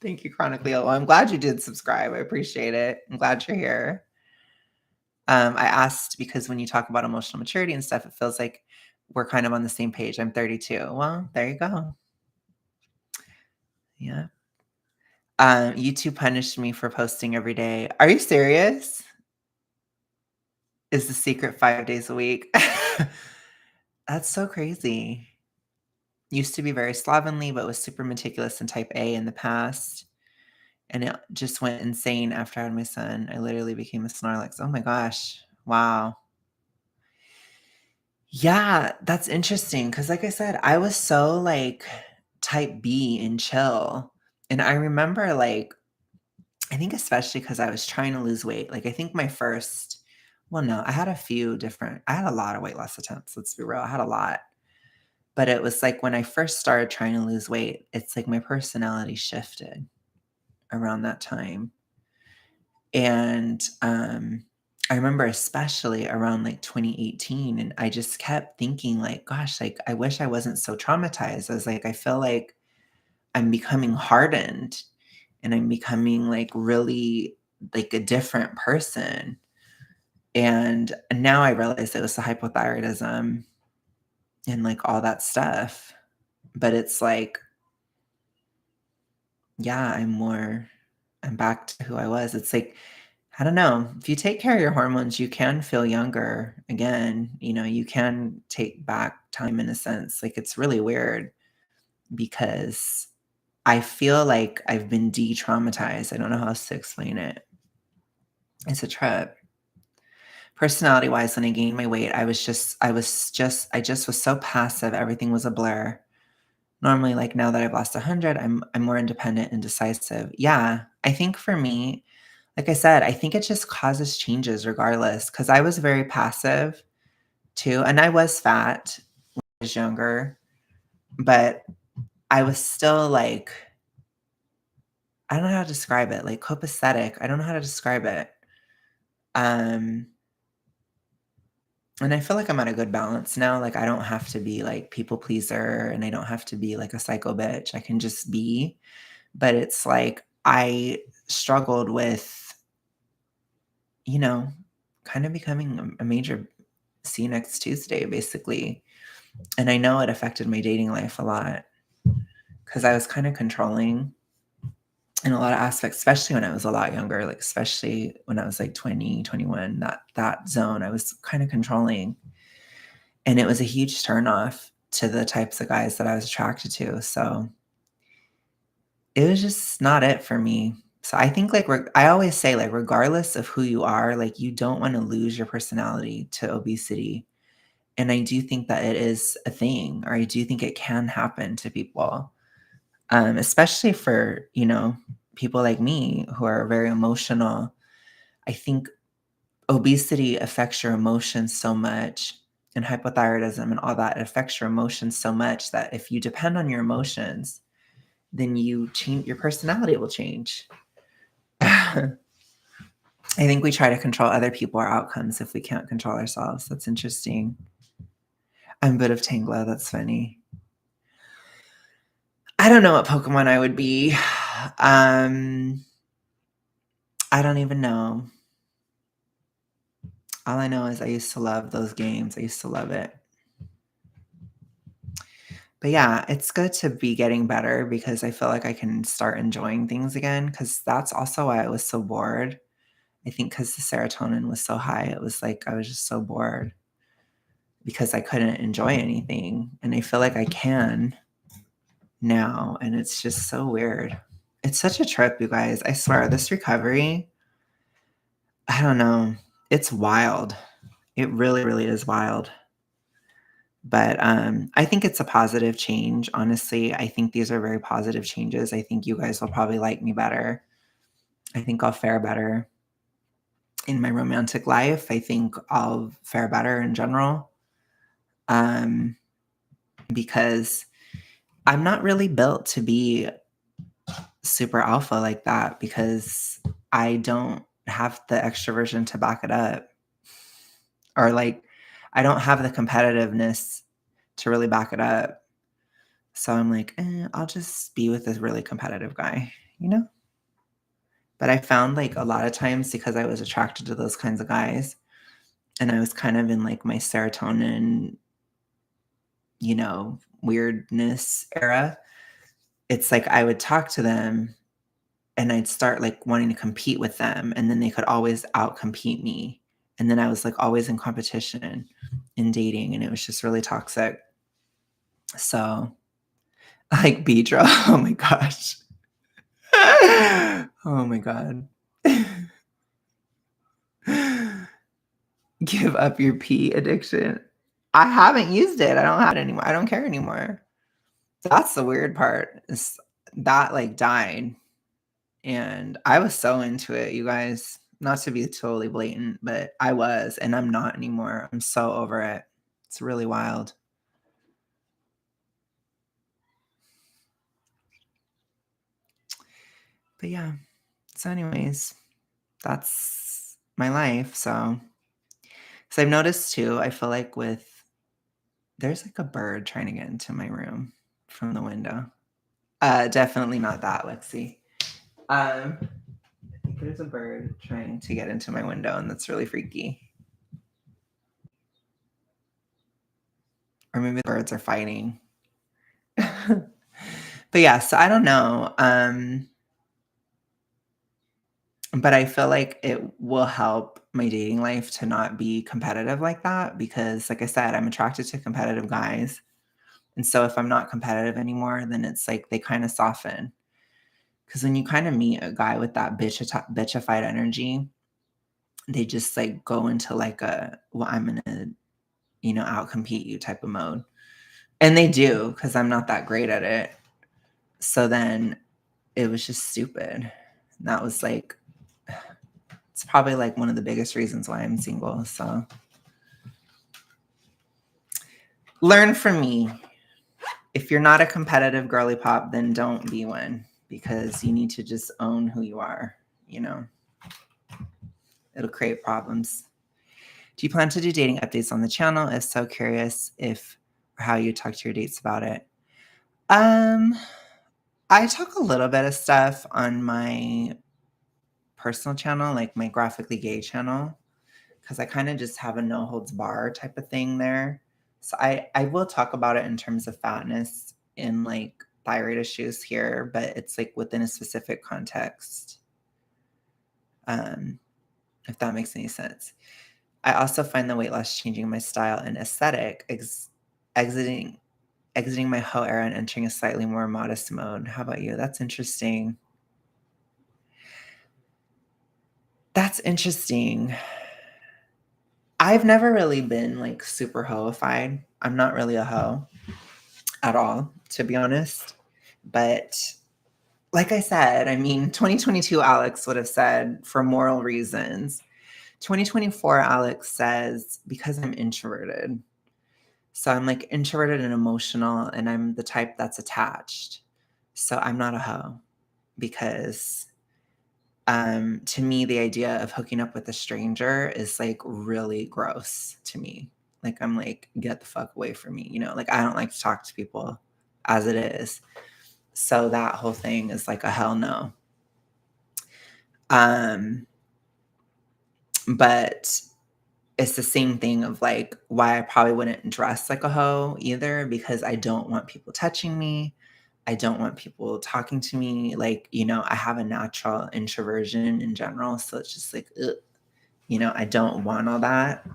Speaker 1: Thank you, Chronically Ill. Well, I'm glad you did subscribe. I appreciate it. I'm glad you're here. I asked because when you talk about emotional maturity and stuff, it feels like we're kind of on the same page. I'm 32. Well, there you go. Yeah. YouTube punished me for posting every day. Are you serious? Is the secret 5 days a week? That's so crazy. Used to be very slovenly, but was super meticulous and type A in the past. and it just went insane after I had my son. I literally became a Snorlax. Oh my gosh. Wow. Yeah, that's interesting because, like I said, I was so, like, type B and chill, and I remember, like, I think especially because I was trying to lose weight, like, I think my first well, no, I had a lot of weight loss attempts, let's be real, I had a lot, but it was, like, when I first started trying to lose weight, it's like my personality shifted around that time, and, I remember especially around, like, 2018, and I just kept thinking, like, "Gosh, like, I wish I wasn't so traumatized." I was like, "I feel like I'm becoming hardened, and I'm becoming, like, really, like, a different person." And now I realize it was the hypothyroidism and, like, all that stuff, but it's like, yeah, I'm back to who I was. It's like, I don't know, if you take care of your hormones, you can feel younger again, you can take back time in a sense. Like, it's really weird because I feel like I've been de-traumatized. I don't know how else to explain it. It's a trip. Personality-wise, when I gained my weight, I just was so passive, everything was a blur. Normally, like, now that I've lost 100, I'm more independent and decisive. Yeah, I think for me, like I said, I think it just causes changes regardless. Because I was very passive too, and I was fat when I was younger, but I was still, like, I don't know how to describe it, like, copacetic, I don't know how to describe it. Um, and I feel like I'm at a good balance now, like, I don't have to be, like, people pleaser, and I don't have to be, like, a psycho bitch, I can just be, but it's like, I struggled with, you know, kinda becoming a major see you next Tuesday, basically. And I know it affected my dating life a lot because I was kinda controlling in a lot of aspects, especially when I was a lot younger, like, especially when I was, like, 20, 21. That zone, I was kinda controlling, and it was a huge turnoff to the types of guys that I was attracted to, so it was just not it for me. So I think, like, I always say, like, regardless of who you are, like, you don't wanna lose your personality to obesity, and I do think that it is a thing, or I do think it can happen to people, especially for, people like me who are very emotional. I think obesity affects your emotions so much, and hypothyroidism and all that, it affects your emotions so much that if you depend on your emotions, then your personality will change. I think we try to control other people or outcomes if we can't control ourselves. That's interesting. I'm a bit of Tangela, that's funny. I don't know what Pokemon I would be. I don't even know. All I know is I used to love those games. I used to love it. But yeah, it's good to be getting better because I feel like I can start enjoying things again. Because that's also why I was so bored. I think because the serotonin was so high, it was like I was just so bored because I couldn't enjoy anything, and I feel like I can now, and it's just so weird. It's such a trip, you guys. I swear, this recovery, I don't know. It's wild. It really, really is wild. But, I think it's a positive change, honestly. I think these are very positive changes. I think you guys will probably like me better. I think I'll fare better in my romantic life. I think I'll fare better in general, um, because I'm not really built to be super alpha like that because I don't have the extroversion to back it up, or, like, I don't have the competitiveness to really back it up. So I'm like, I'll just be with this really competitive guy, you know? But I found, like, a lot of times because I was attracted to those kinds of guys and I was kind of in, like, my serotonin, weirdness era, it's like I would talk to them and I'd start, like, wanting to compete with them, and then they could always outcompete me. And then I was, like, always in competition in dating, and it was just really toxic. So, like, Beedrill, oh my gosh. Oh my god. Give up your pee addiction. I haven't used it. I don't have it anymore. I don't care anymore. That's the weird part is that, like, died, and I was so into it, you guys. Not to be totally blatant, but I was, and I'm not anymore. I'm so over it. It's really wild. But yeah. So anyways, that's my life, so I've noticed too, I feel like there's, like, a bird trying to get into my room from the window. Definitely not that, Lexi. I think there's a bird trying to get into my window, and that's really freaky. Or maybe the birds are fighting. But yeah, so I don't know. But I feel like it will help my dating life to not be competitive like that because, like I said, I'm attracted to competitive guys. And so if I'm not competitive anymore, then it's like they kind of soften. Because when you kind of meet a guy with that bitchified energy, they just like go into like a, well, I'm gonna, outcompete you type of mode. And they do because I'm not that great at it. So then it was just stupid. And that was like, it's probably like one of the biggest reasons why I'm single. So learn from me. If you're not a competitive girly pop, then don't be one because you need to just own who you are, you know. It'll create problems. Do you plan to do dating updates on the channel? If so, curious if or how you talk to your dates about it. Um, I talk a little bit of stuff on my personal channel, like my graphically gay channel, because I kind of just have a no holds bar type of thing there. So I will talk about it in terms of fatness and like thyroid issues here, but it's like within a specific context. Um, if that makes any sense. I also find the weight loss changing my style and aesthetic, exiting exiting my hoe era and entering a slightly more modest mode. How about you? That's interesting. That's interesting. I've never really been like super hoified. I'm not really a hoe at all, to be honest. But like I said, I mean, 2022 Alex would have said for moral reasons. 2024 Alex says because I'm introverted. So I'm like introverted and emotional, and I'm the type that's attached. So I'm not a hoe because to me, the idea of hooking up with a stranger is like really gross to me. Like I'm like, get the fuck away from me, like I don't like to talk to people as it is. So that whole thing is like a hell no. Um, but it's the same thing of like why I probably wouldn't dress like a hoe either, because I don't want people touching me. I don't want people talking to me. Like, I have a natural introversion in general. So it's just like, ugh, I don't want all that.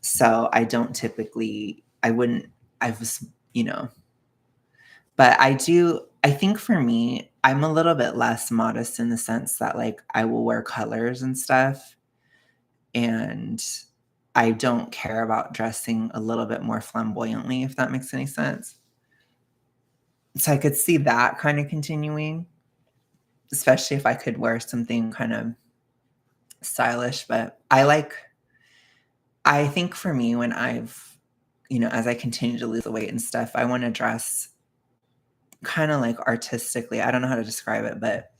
Speaker 1: So I don't typically, I wouldn't, I was, but I think for me, I'm a little bit less modest in the sense that like I will wear colors and stuff. And I don't care about dressing a little bit more flamboyantly, if that makes any sense. So I could see that kind of continuing, especially if I could wear something kind of stylish. But I think for me, when as I continue to lose the weight and stuff, I want to dress kind of like artistically. I don't know how to describe it, but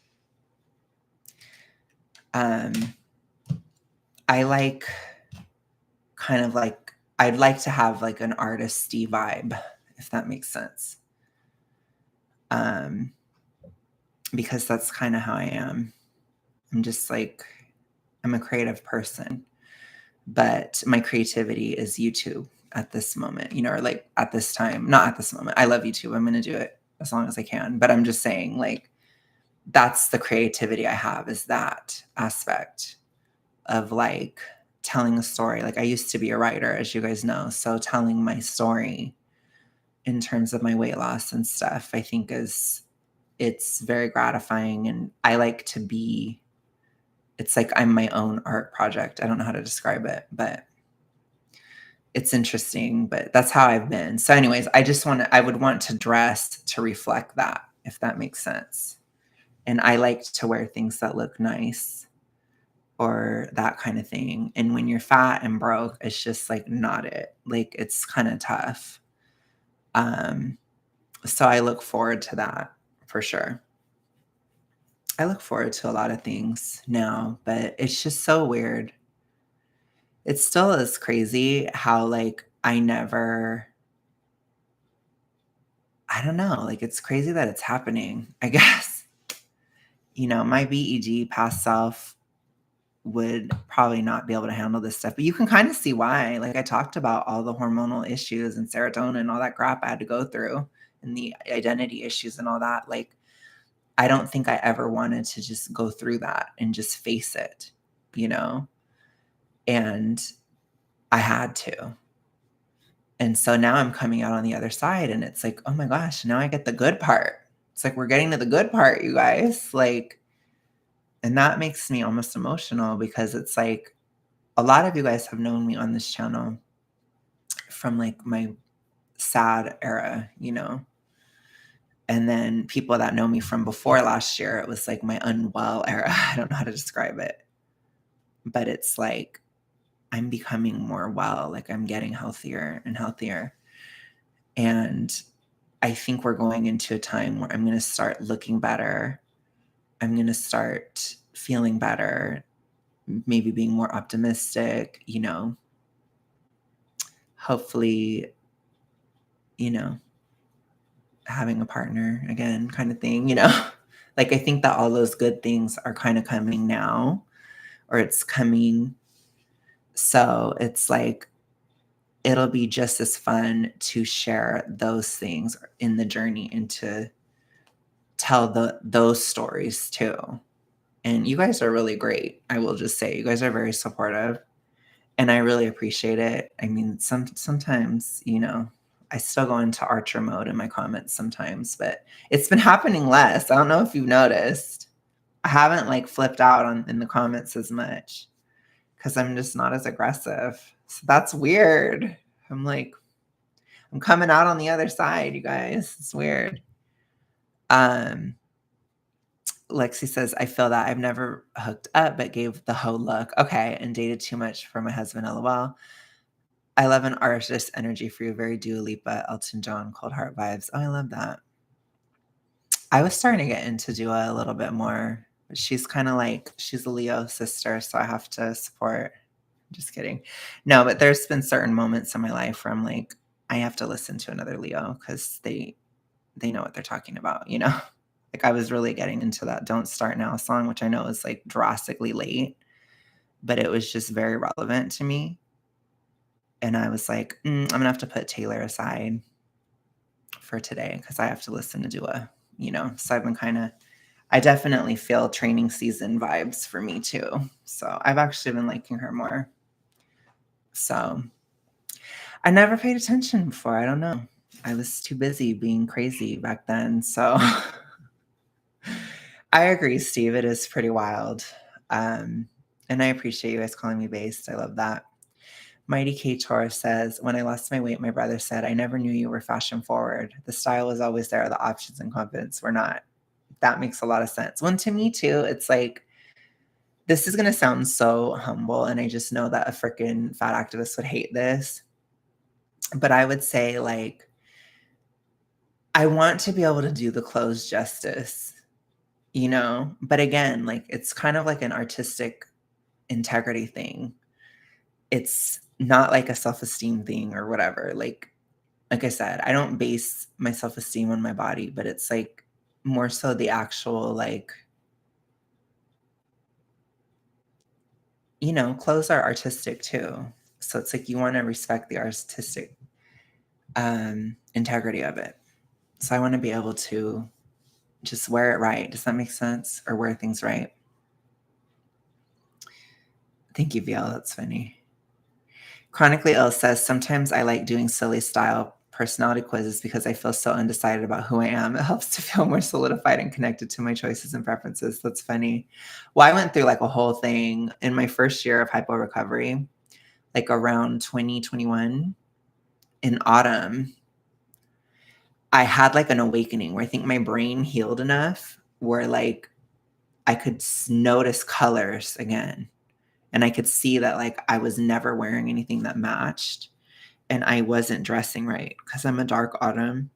Speaker 1: um, I like kind of like, I'd like to have like an artisty vibe, if that makes sense. Um, because that's kind of how I am. I'm just like, I'm a creative person, but my creativity is YouTube at this moment, or like at this time, not at this moment. I love YouTube. I'm going to do it as long as I can. But I'm just saying, like, that's the creativity I have, is that aspect of like telling a story. Like, I used to be a writer, as you guys know. So telling my story in terms of my weight loss and stuff, I think is it's very gratifying, and I like to be it's like I'm my own art project. I don't know how to describe it, but it's interesting, but that's how I've been. So anyways, I would want to dress to reflect that, if that makes sense. And I like to wear things that look nice or that kind of thing. And when you're fat and broke, it's just like not it. Like it's kind of tough. Um, so I look forward to that for sure. I look forward to a lot of things now, but it's just so weird. It still is crazy how like I don't know, like it's crazy that it's happening, I guess. My BEG past self would probably not be able to handle this stuff, but you can kind of see why. Like I talked about all the hormonal issues and serotonin and all that crap I had to go through and the identity issues and all that. Like I don't think I ever wanted to just go through that and just face it, you know? And I had to. And so now I'm coming out on the other side and it's like, oh my gosh, now I get the good part. It's like we're getting to the good part, you guys. Like, and that makes me almost emotional because it's like a lot of you guys have known me on this channel from like my sad era, and then people that know me from before last year, it was like my unwell era. I don't know how to describe it, but it's like I'm becoming more well, like I'm getting healthier and healthier. And I think we're going into a time where I'm going to start looking better. I'm going to start feeling better, maybe being more optimistic, hopefully, you know, having a partner again, kind of thing. Like I think that all those good things are kind of coming now, or it's coming. So it's like, it'll be just as fun to share those things in the journey and to tell those stories too. And you guys are really great. I will just say you guys are very supportive and I really appreciate it. I mean, sometimes, I still go into Archer mode in my comments sometimes, but it's been happening less. I don't know if you've noticed. I haven't like flipped out in the comments as much because I'm just not as aggressive. So that's weird. I'm like, I'm coming out on the other side, you guys. It's weird. Lexi says, I feel that I've never hooked up, but gave the hoe look. Okay. And dated too much for my husband. LOL. I love an artist energy for you. Very Dua Lipa, Elton John, Cold Heart vibes. Oh, I love that. I was starting to get into Dua a little bit more. She's kind of like, she's a Leo sister, so I have to support. Just kidding. No, but there's been certain moments in my life where I'm like, I have to listen to another Leo because they know what they're talking about, Like I was really getting into that Don't Start Now song, which I know is like drastically late, but it was just very relevant to me. And I was like, I'm gonna have to put Taylor aside for today because I have to listen to Dua, So I've been I definitely feel training season vibes for me too. So I've actually been liking her more. So I never paid attention before. I don't know. I was too busy being crazy back then. So I agree, Steve. It is pretty wild. And I appreciate you guys calling me based. I love that. Mighty K Taurus says, when I lost my weight, my brother said, I never knew you were fashion forward. The style was always there. The options and confidence were not. That makes a lot of sense. Well, to me too, it's like, this is going to sound so humble. And I just know that a freaking fat activist would hate this. But I would say like, I want to be able to do the clothes justice, but again, like it's kind of like an artistic integrity thing. It's not like a self-esteem thing or whatever. Like I said, I don't base my self-esteem on my body, but it's like more so the actual like, clothes are artistic too. So it's like you want to respect the artistic integrity of it. So I want to be able to just wear it right. Does that make sense? Or wear things right? Thank you, VL. That's funny. Chronically Ill says, sometimes I like doing silly style personality quizzes because I feel so undecided about who I am. It helps to feel more solidified and connected to my choices and preferences. That's funny. Well, I went through like a whole thing in my first year of hypo recovery, like around 2021 in autumn. I had like an awakening where I think my brain healed enough where like I could notice colors again. And I could see that like I was never wearing anything that matched and I wasn't dressing right because I'm a dark autumn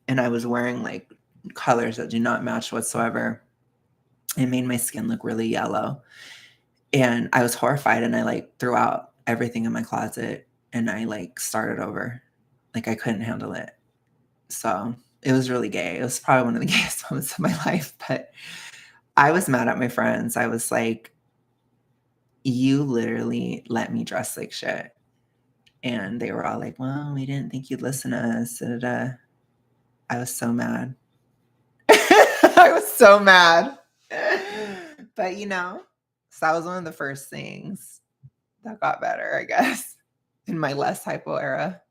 Speaker 1: and I was wearing like colors that do not match whatsoever. It made my skin look really yellow. And I was horrified and I like threw out everything in my closet and I like started over. Like I couldn't handle it. So it was really gay. It was probably one of the gayest moments of my life. But I was mad at my friends. I was like, you literally let me dress like shit. And they were all like, well, we didn't think you'd listen to us. Da, da, da. I was so mad. I was so mad. But so that was one of the first things that got better, I guess, in my less hypo era.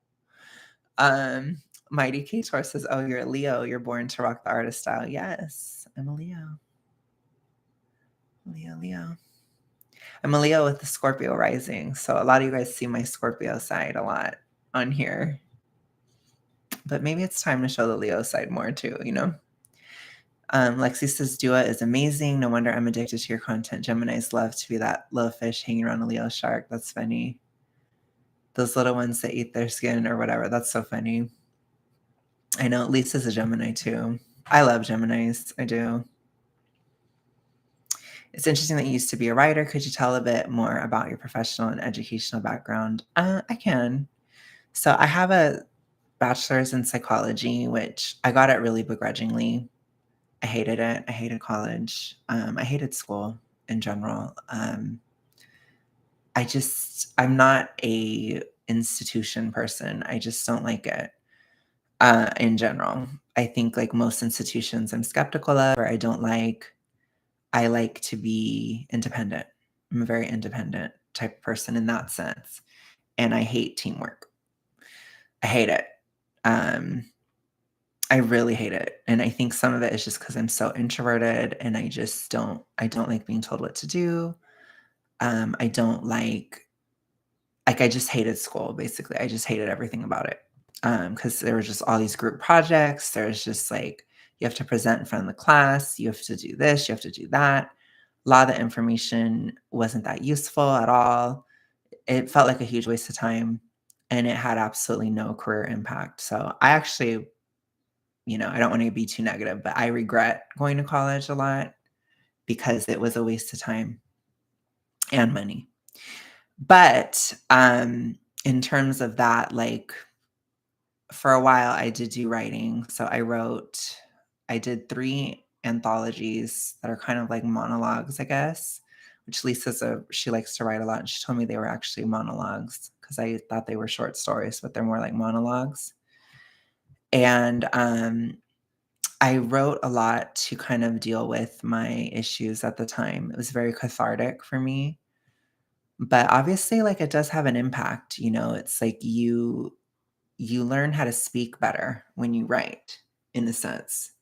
Speaker 1: Mighty K-Tor says, oh, you're a Leo. You're born to rock the artist style. Yes, I'm a Leo. Leo. I'm a Leo with the Scorpio rising. So a lot of you guys see my Scorpio side a lot on here. But maybe it's time to show the Leo side more too, Lexi says, Dua is amazing. No wonder I'm addicted to your content. Geminis love to be that little fish hanging around a Leo shark. That's funny. Those little ones that eat their skin or whatever. That's so funny. I know Lisa's a Gemini too. I love Geminis. I do. It's interesting that you used to be a writer. Could you tell a bit more about your professional and educational background? I can. So I have a bachelor's in psychology, which I got it really begrudgingly. I hated it. I hated college. I hated school in general. I'm not a institution person. I just don't like it in general. I think like most institutions I'm skeptical of or I don't like. I like to be independent. I'm a very independent type of person in that sense. And I hate teamwork. I hate it. I really hate it. And I think some of it is just because I'm so introverted and I don't like being told what to do. I don't I just hated school, basically. I just hated everything about it. Because there were just all these group projects. There's just like, you have to present in front of the class. You have to do this. You have to do that. A lot of the information wasn't that useful at all. It felt like a huge waste of time and it had absolutely no career impact. So I actually, I don't want to be too negative, but I regret going to college a lot because it was a waste of time and money. But in terms of that, like for a while I did do writing. So I did 3 anthologies that are kind of like monologues, I guess, which she likes to write a lot. And she told me they were actually monologues because I thought they were short stories, but they're more like monologues. And I wrote a lot to kind of deal with my issues at the time. It was very cathartic for me. But obviously, like it does have an impact, it's like you learn how to speak better when you write, in a sense.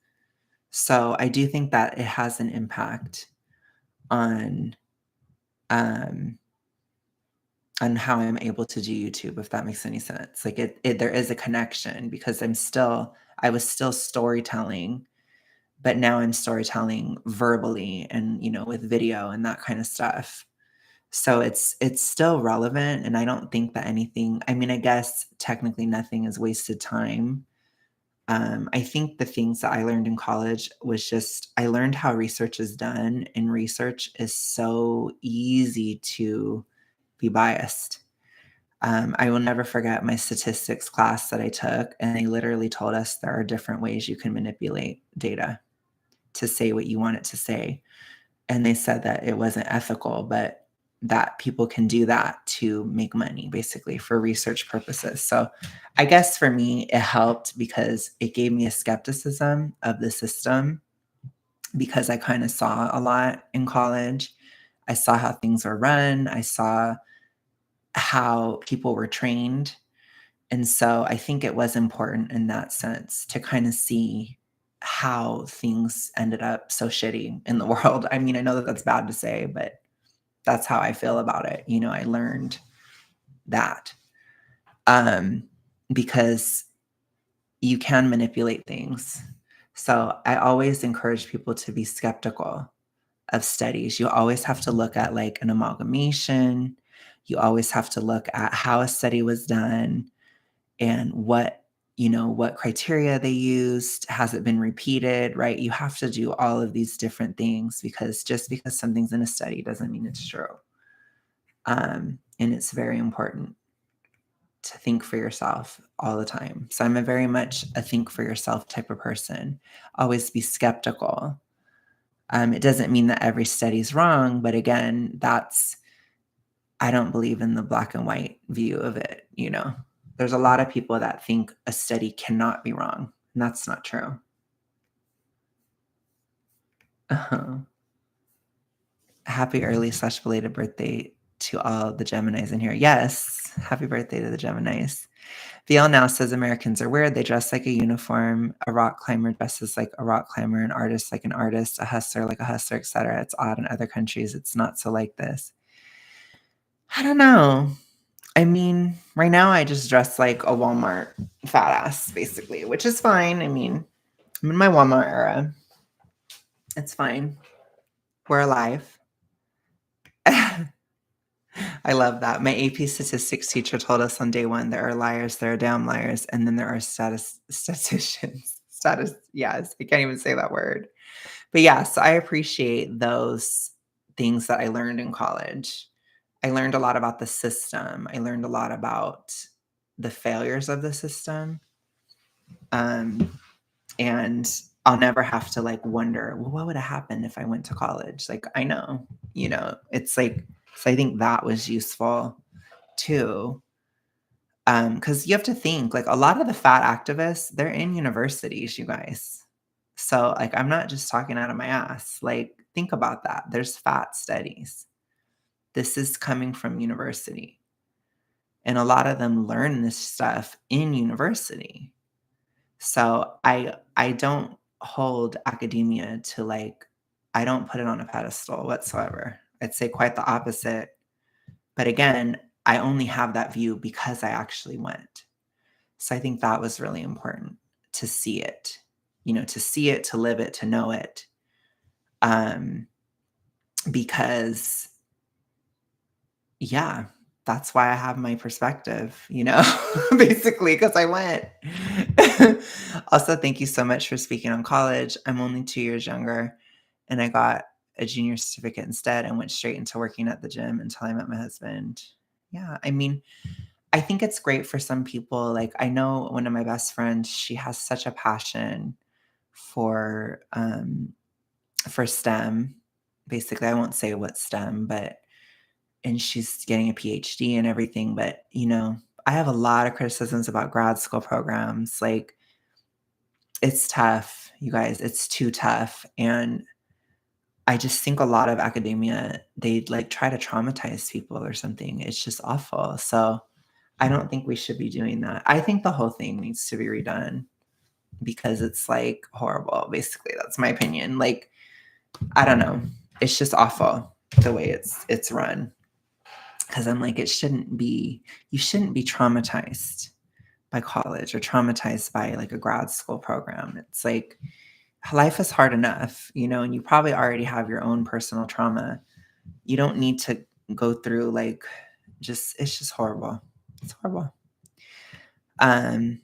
Speaker 1: So I do think that it has an impact on um on how I'm able to do YouTube, if that makes any sense. Like there is a connection because I was still storytelling, but now I'm storytelling verbally and with video and that kind of stuff. So it's still relevant and I don't think that I guess technically nothing is wasted time. I think the things that I learned in college was just I learned how research is done, and research is so easy to be biased. I will never forget my statistics class that I took, and they literally told us there are different ways you can manipulate data to say what you want it to say. And they said that it wasn't ethical, but that people can do that to make money, basically, for research purposes. So I guess for me, it helped because it gave me a skepticism of the system because I kind of saw a lot in college. I saw how things were run. I saw how people were trained. And so I think it was important in that sense to kind of see how things ended up so shitty in the world. I mean, I know that that's bad to say, but that's how I feel about it. I learned that um, because you can manipulate things. So I always encourage people to be skeptical of studies. You always have to look at like an amalgamation. You always have to look at how a study was done and what criteria they used. Has it been repeated, right? You have to do all of these different things because just because something's in a study doesn't mean it's true. And it's very important to think for yourself all the time. So I'm a very much a think for yourself type of person. Always be skeptical. It doesn't mean that every study's wrong, but again, I don't believe in the black and white view of it. There's a lot of people that think a study cannot be wrong, and that's not true. Uh-huh. Happy early/belated birthday to all the Geminis in here. Yes, happy birthday to the Geminis. VL now says Americans are weird. They dress like a uniform. A rock climber dresses like a rock climber, an artist like an artist, a hustler like a hustler, etc. It's odd in other countries. It's not so like this. I don't know. I mean, right now I just dress like a Walmart fat ass, basically, which is fine. I mean, I'm in my Walmart era. It's fine. We're alive. I love that. My AP statistics teacher told us on day one there are liars, there are damn liars, and then there are statisticians. Yes, I can't even say that word. But yes, I appreciate those things that I learned in college. I learned a lot about the system. I learned a lot about the failures of the system. Um, and I'll never have to like wonder, well, what would have happened if I went to college? Like, I know, it's like, so I think that was useful too. Because you have to think like a lot of the fat activists, they're in universities, you guys. So like, I'm not just talking out of my ass. Like, think about that. There's fat studies. This is coming from university. And a lot of them learn this stuff in university. So I don't hold academia to like I don't put it on a pedestal whatsoever. I'd say quite the opposite. But again, I only have that view because I actually went. So I think that was really important to see it, to see it, to live it, to know it. Because yeah, that's why I have my perspective, basically because I went. Also, thank you so much for speaking on college. I'm only 2 years younger, and I got a junior certificate instead and went straight into working at the gym until I met my husband. Yeah, I mean, I think it's great for some people. Like, I know one of my best friends, she has such a passion for STEM. Basically, I won't say what STEM, but and she's getting a PhD and everything, but, I have a lot of criticisms about grad school programs, like, it's tough, you guys, it's too tough, and I just think a lot of academia, they, like, try to traumatize people or something, it's just awful, so I don't think we should be doing that. I think the whole thing needs to be redone because it's, like, horrible, basically, that's my opinion, like, I don't know, it's just awful the way it's run. Because I'm like, you shouldn't be traumatized by college or traumatized by like a grad school program. It's like life is hard enough, and you probably already have your own personal trauma. You don't need to go through like it's just horrible. It's horrible. Um,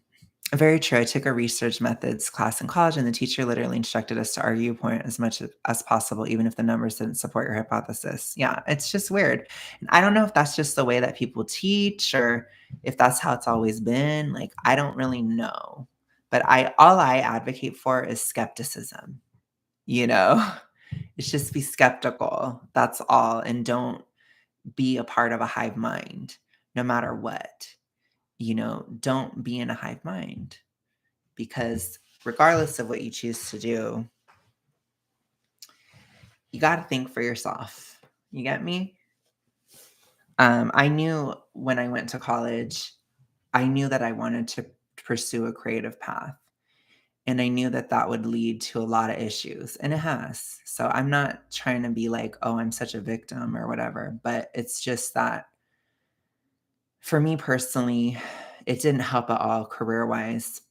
Speaker 1: Very true. I took a research methods class in college, and the teacher literally instructed us to argue your point as much as possible, even if the numbers didn't support your hypothesis. Yeah, it's just weird. And I don't know if that's just the way that people teach or if that's how it's always been. Like, I don't really know. But all I advocate for is skepticism, you know? It's just be skeptical. That's all. And don't be a part of a hive mind, no matter what. Don't be in a hive mind because regardless of what you choose to do, you got to think for yourself. You get me? I knew when I went to college, I knew that I wanted to pursue a creative path, and I knew that that would lead to a lot of issues, and it has. So I'm not trying to be like, "Oh, I'm such a victim," or whatever, but it's just that for me personally, it didn't help at all career-wise,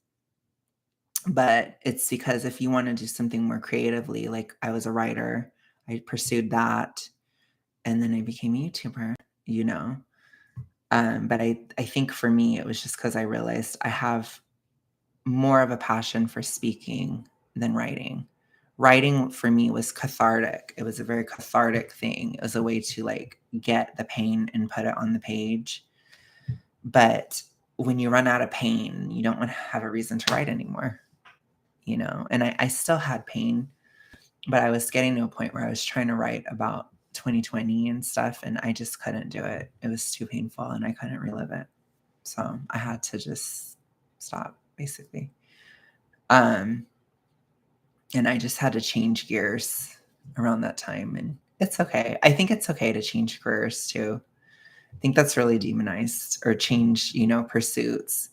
Speaker 1: but it's because if you wanna do something more creatively, like, I was a writer, I pursued that, and then I became a YouTuber, you know? But I think for me, it was just because I realized I have more of a passion for speaking than writing. Writing for me was cathartic. It was a very cathartic thing. It was a way to, like, get the pain and put it on the page. But when you run out of pain, you don't wanna have a reason to write anymore, you know? And I still had pain, but I was getting to a point where I was trying to write about 2020 and stuff, and I just couldn't do it. It was too painful, and I couldn't relive it. So, I had to just stop, basically. Um, and I just had to change gears around that time, and it's okay. I think it's okay to change careers too. I think that's really demonized, or change, pursuits.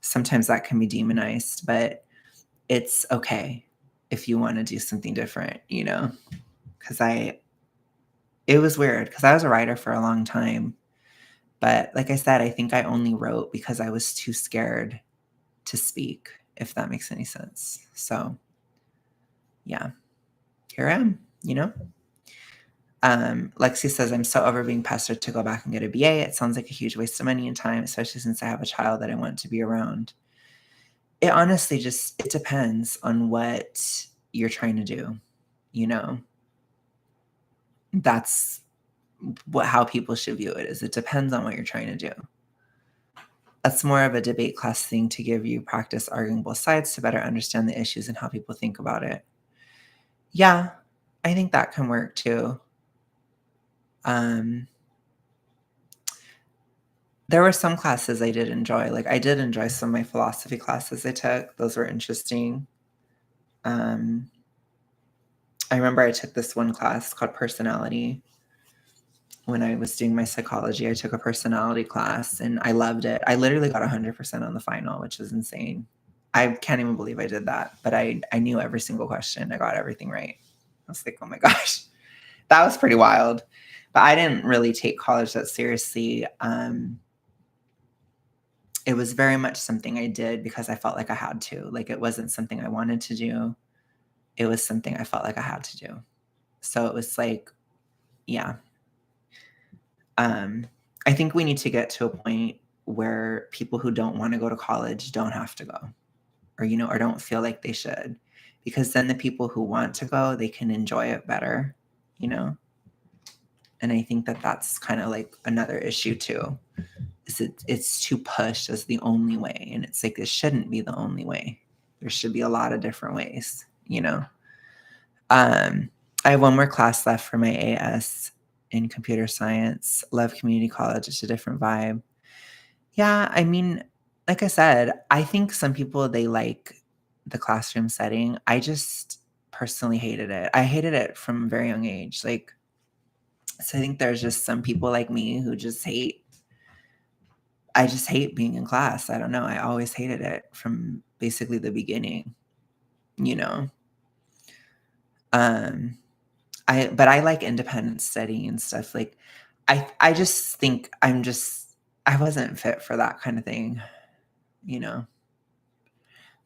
Speaker 1: Sometimes that can be demonized, but it's okay if you wanna do something different, you know? 'Cause I it was weird because I was a writer for a long time, but like I said, I think I only wrote because I was too scared to speak, if that makes any sense. So, yeah, here I am, you know? Lexi says, "I'm so over being pestered to go back and get a BA. It sounds like a huge waste of money and time, especially since I have a child that I want to be around." It honestly just it depends on what you're trying to do, you know? That's how people should view it, is it depends on what you're trying to do. That's more of a debate class thing to give you practice arguing both sides to better understand the issues and how people think about it. Yeah, I think that can work too. Um, there were some classes I did enjoy. Like, I did enjoy some of my philosophy classes I took. Those were interesting. Um, I remember I took this one class called personality. When I was doing my psychology, I took a personality class and I loved it. I literally got 100% on the final, which was insane. I can't even believe I did that, but I knew every single question. I got everything right. I was like, "Oh my gosh." That was pretty wild. But I didn't really take college that seriously. It was very much something I did because I felt like I had to. Like, it wasn't something I wanted to do. It was something I felt like I had to do. So it was like, yeah. Um, I think we need to get to a point where people who don't wanna go to college don't have to go, or, or don't feel like they should, because then the people who want to go, they can enjoy it better, you know? And I think that that's kinda like another issue too, is it's too pushed as the only way, and it's like, it shouldn't be the only way. There should be a lot of different ways, you know? Um, I have one more class left for my AS in computer science. Love community college, it's a different vibe. Yeah, I mean, like I said, I think some people, they like the classroom setting. I just personally hated it. I hated it from a very young age. Like, so I think there's just some people like me who just I just hate being in class. I don't know. I always hated it from basically the beginning, you know. Um but I like independent study and stuff. Like, I just think I wasn't fit for that kind of thing, you know.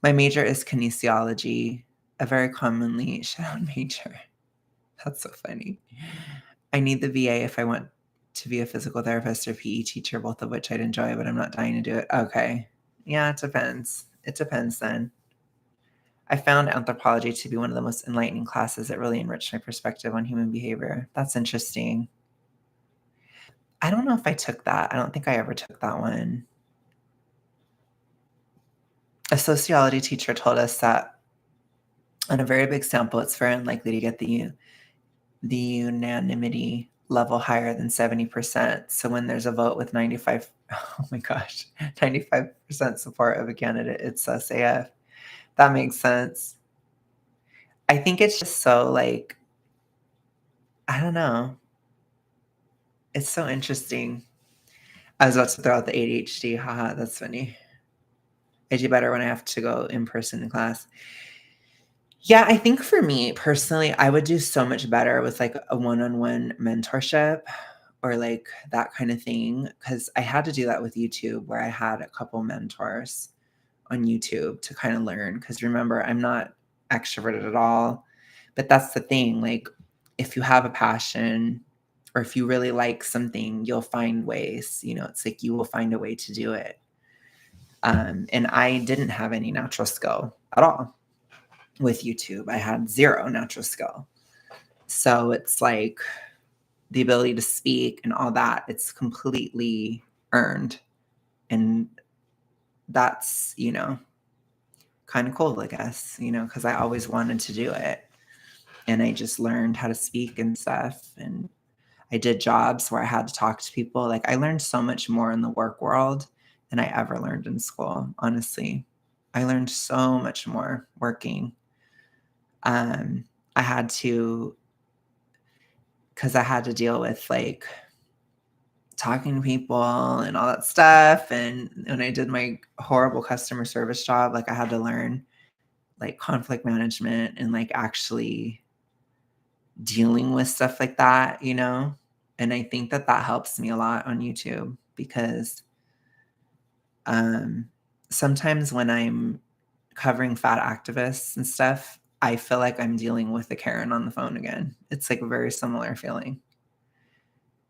Speaker 1: My major is kinesiology, a very commonly shown major. That's so funny. I need the VA if I want to be a physical therapist or PE teacher, both of which I'd enjoy, but I'm not dying to do it. Okay. Yeah, it depends. It depends then. I found anthropology to be one of the most enlightening classes that really enriched my perspective on human behavior. That's interesting. I don't know if I took that. I don't think I ever took that one. A sociology teacher told us that on a very big sample, it's very unlikely to get the unanimity level higher than 70%. So when there's a vote with 95, oh my gosh, 95% support of a candidate, it's SAF. That makes sense. I think it's just so, like, I don't know. It's so interesting. I was about to throw out the ADHD. Haha, that's funny. I do better when I have to go in person in class. Yeah, I think for me personally, I would do so much better with like a one-on-one mentorship or like that kind of thing. Cause I had to do that with YouTube where I had a couple mentors on YouTube to kind of learn. Cause remember, I'm not extroverted at all. But that's the thing. Like, if you have a passion or if you really like something, you'll find ways. It's like you will find a way to do it. And I didn't have any natural skill at all with YouTube. I had zero natural skill. So it's like the ability to speak and all that, it's completely earned. And that's, kind of cool, I guess, because I always wanted to do it. And I just learned how to speak and stuff. And I did jobs where I had to talk to people. Like I learned so much more in the work world than I ever learned in school, honestly. I learned so much more working. Um, I had to, because I had to deal with like talking to people and all that stuff. And when I did my horrible customer service job, like I had to learn like conflict management and like actually dealing with stuff like that, And I think that that helps me a lot on YouTube because um, sometimes when I'm covering fat activists and stuff, I feel like I'm dealing with a Karen on the phone again. It's like a very similar feeling.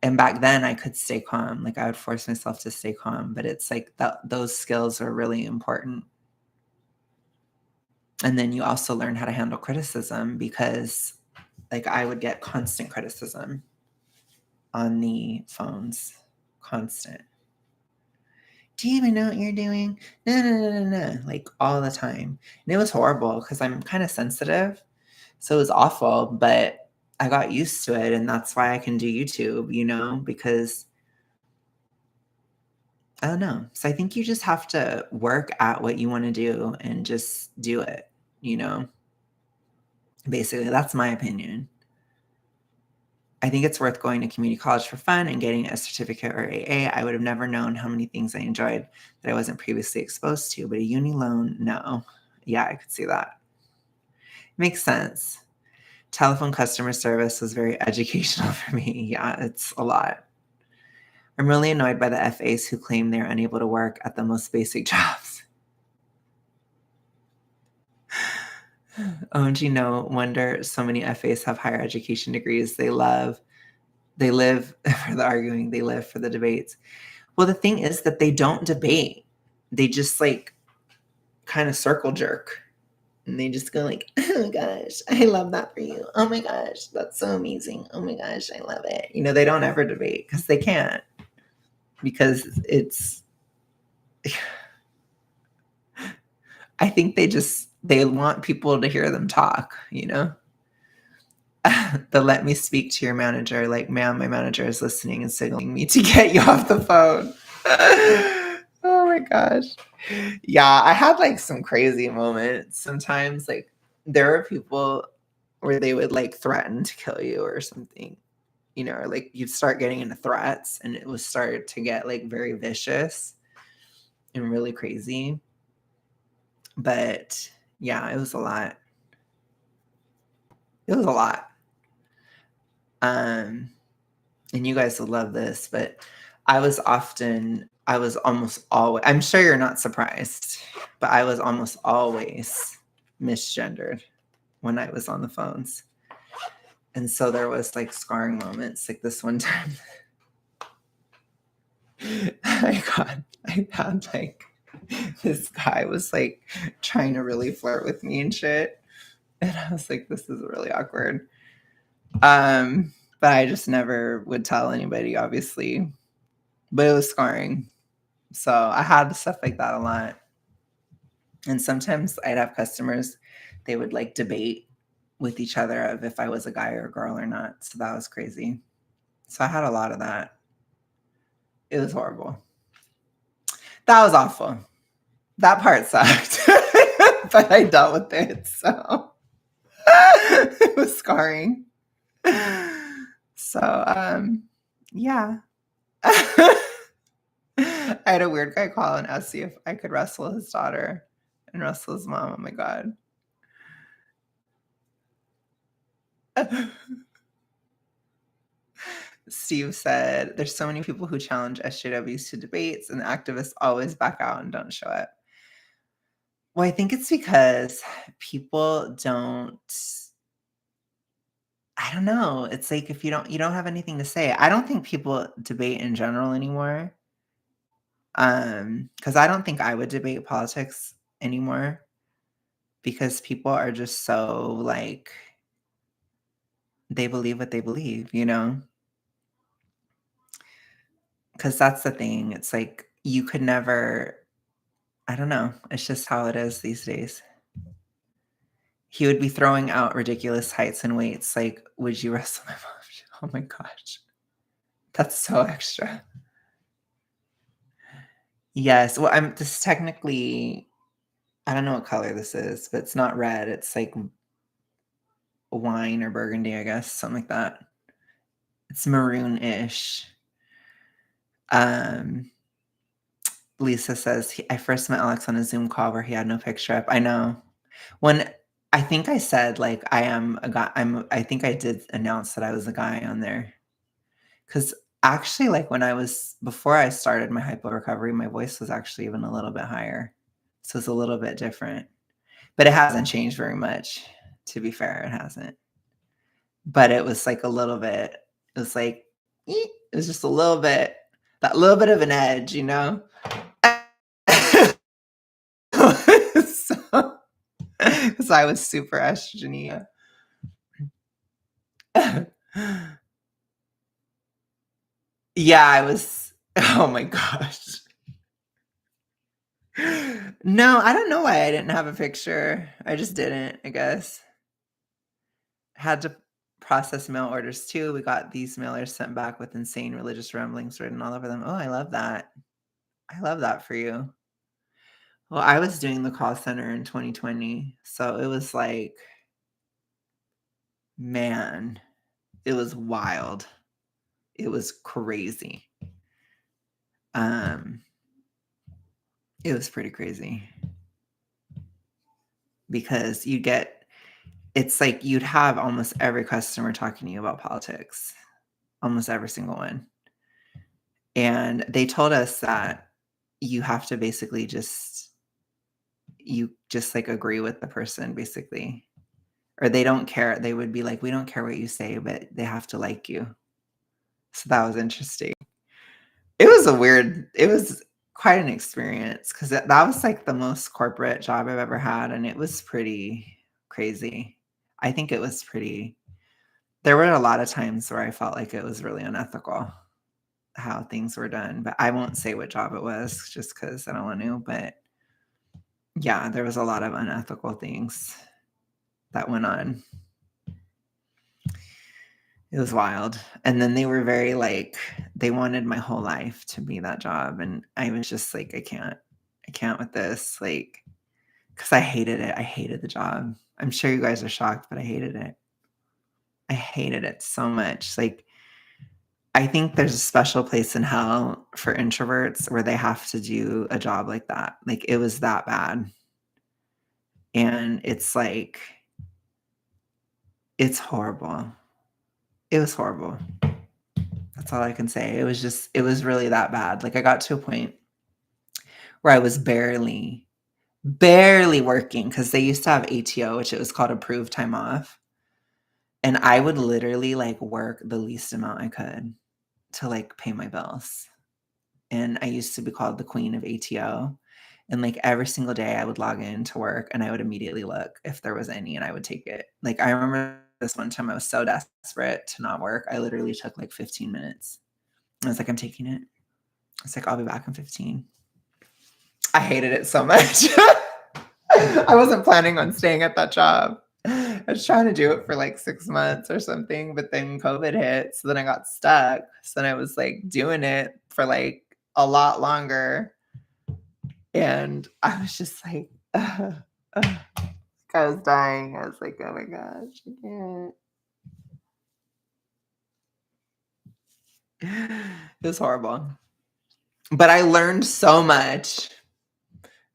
Speaker 1: And back then I could stay calm. Like I would force myself to stay calm, but it's like those skills are really important. And then you also learn how to handle criticism because like I would get constant criticism on the phones. Constant. Do you even know what you're doing? No, no, no, no, no. Like all the time. And it was horrible because I'm kind of sensitive. So it was awful, but I got used to it. And that's why I can do YouTube, because I don't know. So I think you just have to work at what you want to do and just do it, you know? Basically, that's my opinion. I think it's worth going to community college for fun and getting a certificate or AA. I would have never known how many things I enjoyed that I wasn't previously exposed to, but a uni loan, no. Yeah, I could see that. Makes sense. Telephone customer service was very educational for me. Yeah, it's a lot. I'm really annoyed by the FAs who claim they're unable to work at the most basic jobs. OMG, no wonder so many FAs have higher education degrees. They live for the arguing, they live for the debates. Well, the thing is that they don't debate. They just like kind of circle jerk. And they just go like, oh my gosh, I love that for you. Oh my gosh, that's so amazing. Oh my gosh, I love it. They don't ever debate because they can't. Because I think they want people to hear them talk, The let me speak to your manager. Like, ma'am, my manager is listening and signaling me to get you off the phone. Oh my gosh. Yeah, I had like some crazy moments. Sometimes like there are people where they would like threaten to kill you or something, or like you'd start getting into threats and it would start to get like very vicious and really crazy. But yeah, it was a lot. It was a lot. And you guys will love this, but I was almost always, I'm sure you're not surprised, but I was almost always misgendered when I was on the phones. And so there was like scarring moments, like this one time. I had like, this guy was like trying to really flirt with me and shit. And I was like, this is really awkward. But I just never would tell anybody, obviously. But it was scarring. So I had stuff like that a lot. And sometimes I'd have customers, they would like debate with each other of if I was a guy or a girl or not. So that was crazy. So I had a lot of that. It was horrible. That was awful. That part sucked. But I dealt with it. So it was scarring. So yeah. I had a weird guy call and ask me if I could wrestle his daughter and wrestle his mom. Oh my God. Steve said, there's so many people who challenge SJWs to debates, and the activists always back out and don't show up. Well, I think it's because people don't. I don't know. It's like if you don't have anything to say. I don't think people debate in general anymore. Because I don't think I would debate politics anymore because people are just so like they believe what they believe, you know? Because that's the thing. It's like you could never. I don't know. It's just how it is these days. He would be throwing out ridiculous heights and weights. Like, would you wrestle my mom? Oh my gosh. That's so extra. Yes. Well, this technically, I don't know what color this is, but it's not red. It's like wine or burgundy, I guess, something like that. It's maroon-ish. Um, Lisa says, I first met Alex on a Zoom call where he had no picture up. I know. When I think I said, like, I am a guy, I think I did announce that I was a guy on there. Because actually, like, before I started my hypo recovery, my voice was actually even a little bit higher. So it's a little bit different. But it hasn't changed very much, to be fair, it hasn't. But it was like a little bit, it was like, it was just a little bit, that little bit of an edge, you know? So, because I was super estrogeny. Yeah, I was, oh my gosh. No, I don't know why I didn't have a picture. I just didn't, I guess. Had to process mail orders too. We got these mailers sent back with insane religious ramblings written all over them. Oh, I love that. I love that for you. Well, I was doing the call center in 2020, so it was like, man, it was wild. It was crazy. It was pretty crazy because it's like you'd have almost every customer talking to you about politics, almost every single one. And they told us that you have to basically you just like agree with the person basically, or they don't care. They would be like, we don't care what you say, but they have to like you. So that was interesting. It was quite an experience because that was like the most corporate job I've ever had. And it was pretty crazy. I think it was there were a lot of times where I felt like it was really unethical how things were done, but I won't say what job it was just because I don't want to. But yeah, there was a lot of unethical things that went on. It was wild. And then they were very like, they wanted my whole life to be that job. And I was just like, I can't with this. Like, because I hated it. I hated the job. I'm sure you guys are shocked, but I hated it. I hated it so much. Like, I think there's a special place in hell for introverts where they have to do a job like that. Like, it was that bad. And it's like, it's horrible. It was horrible. That's all I can say. It was really that bad. Like, I got to a point where I was barely working because they used to have ATO, which it was called approved time off. And I would literally like work the least amount I could to like pay my bills. And I used to be called the queen of ATO. And like every single day I would log in to work and I would immediately look if there was any and I would take it. Like I remember this one time I was so desperate to not work. I literally took like 15 minutes. I was like, I'm taking it. I was like, I'll be back in 15. I hated it so much. I wasn't planning on staying at that job. I was trying to do it for like 6 months or something, but then COVID hit. So then I got stuck. So then I was like doing it for like a lot longer. And I was just like, I was dying. I was like, oh my gosh, I can't. It was horrible. But I learned so much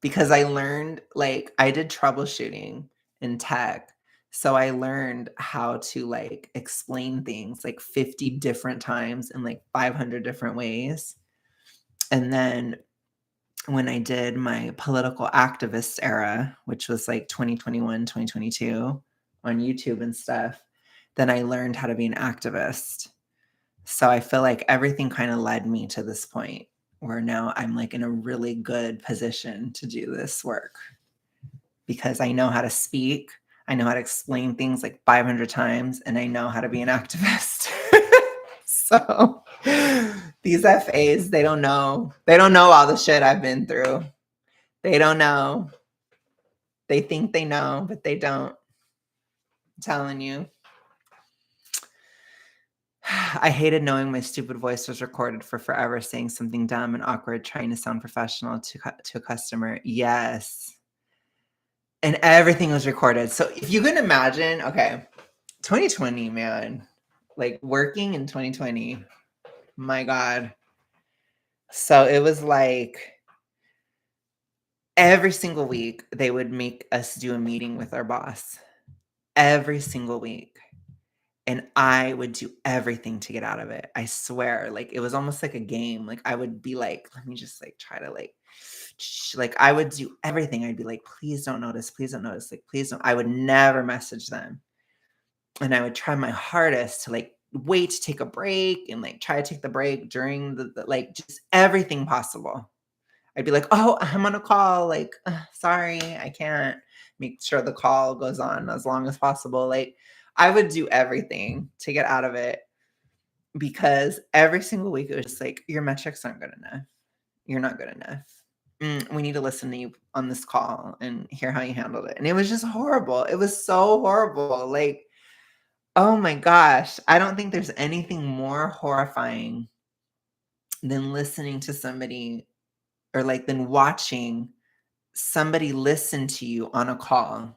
Speaker 1: because I learned, like, I did troubleshooting in tech. So I learned how to, like, explain things like 50 different times in like 500 different ways. And then when I did my political activist era, which was like 2021, 2022 on YouTube and stuff, then I learned how to be an activist. So I feel like everything kind of led me to this point where now I'm like in a really good position to do this work because I know how to speak, I know how to explain things like 500 times, and I know how to be an activist. So these FAs, they don't know. They don't know all the shit I've been through. They don't know. They think they know, but they don't. I'm telling you. I hated knowing my stupid voice was recorded for forever, saying something dumb and awkward, trying to sound professional to a customer. Yes. And everything was recorded. So if you can imagine, okay, 2020, man, like working in 2020, my God. So it was like every single week they would make us do a meeting with our boss. Every single week. And I would do everything to get out of it. I swear, like, it was almost like a game. Like, I would be like, let me just, like, try to, like, I would do everything. I'd be like, please don't notice. Please don't notice. Like, please don't. I would never message them. And I would try my hardest to, like, wait to take a break and, like, try to take the break during like, just everything possible. I'd be like, oh, I'm on a call. Like, sorry, I can't. Make sure the call goes on as long as possible. Like, I would do everything to get out of it because every single week it was just like, your metrics aren't good enough. You're not good enough. We need to listen to you on this call and hear how you handled it. And it was just horrible. It was so horrible. Like, oh my gosh. I don't think there's anything more horrifying than listening to somebody or like than watching somebody listen to you on a call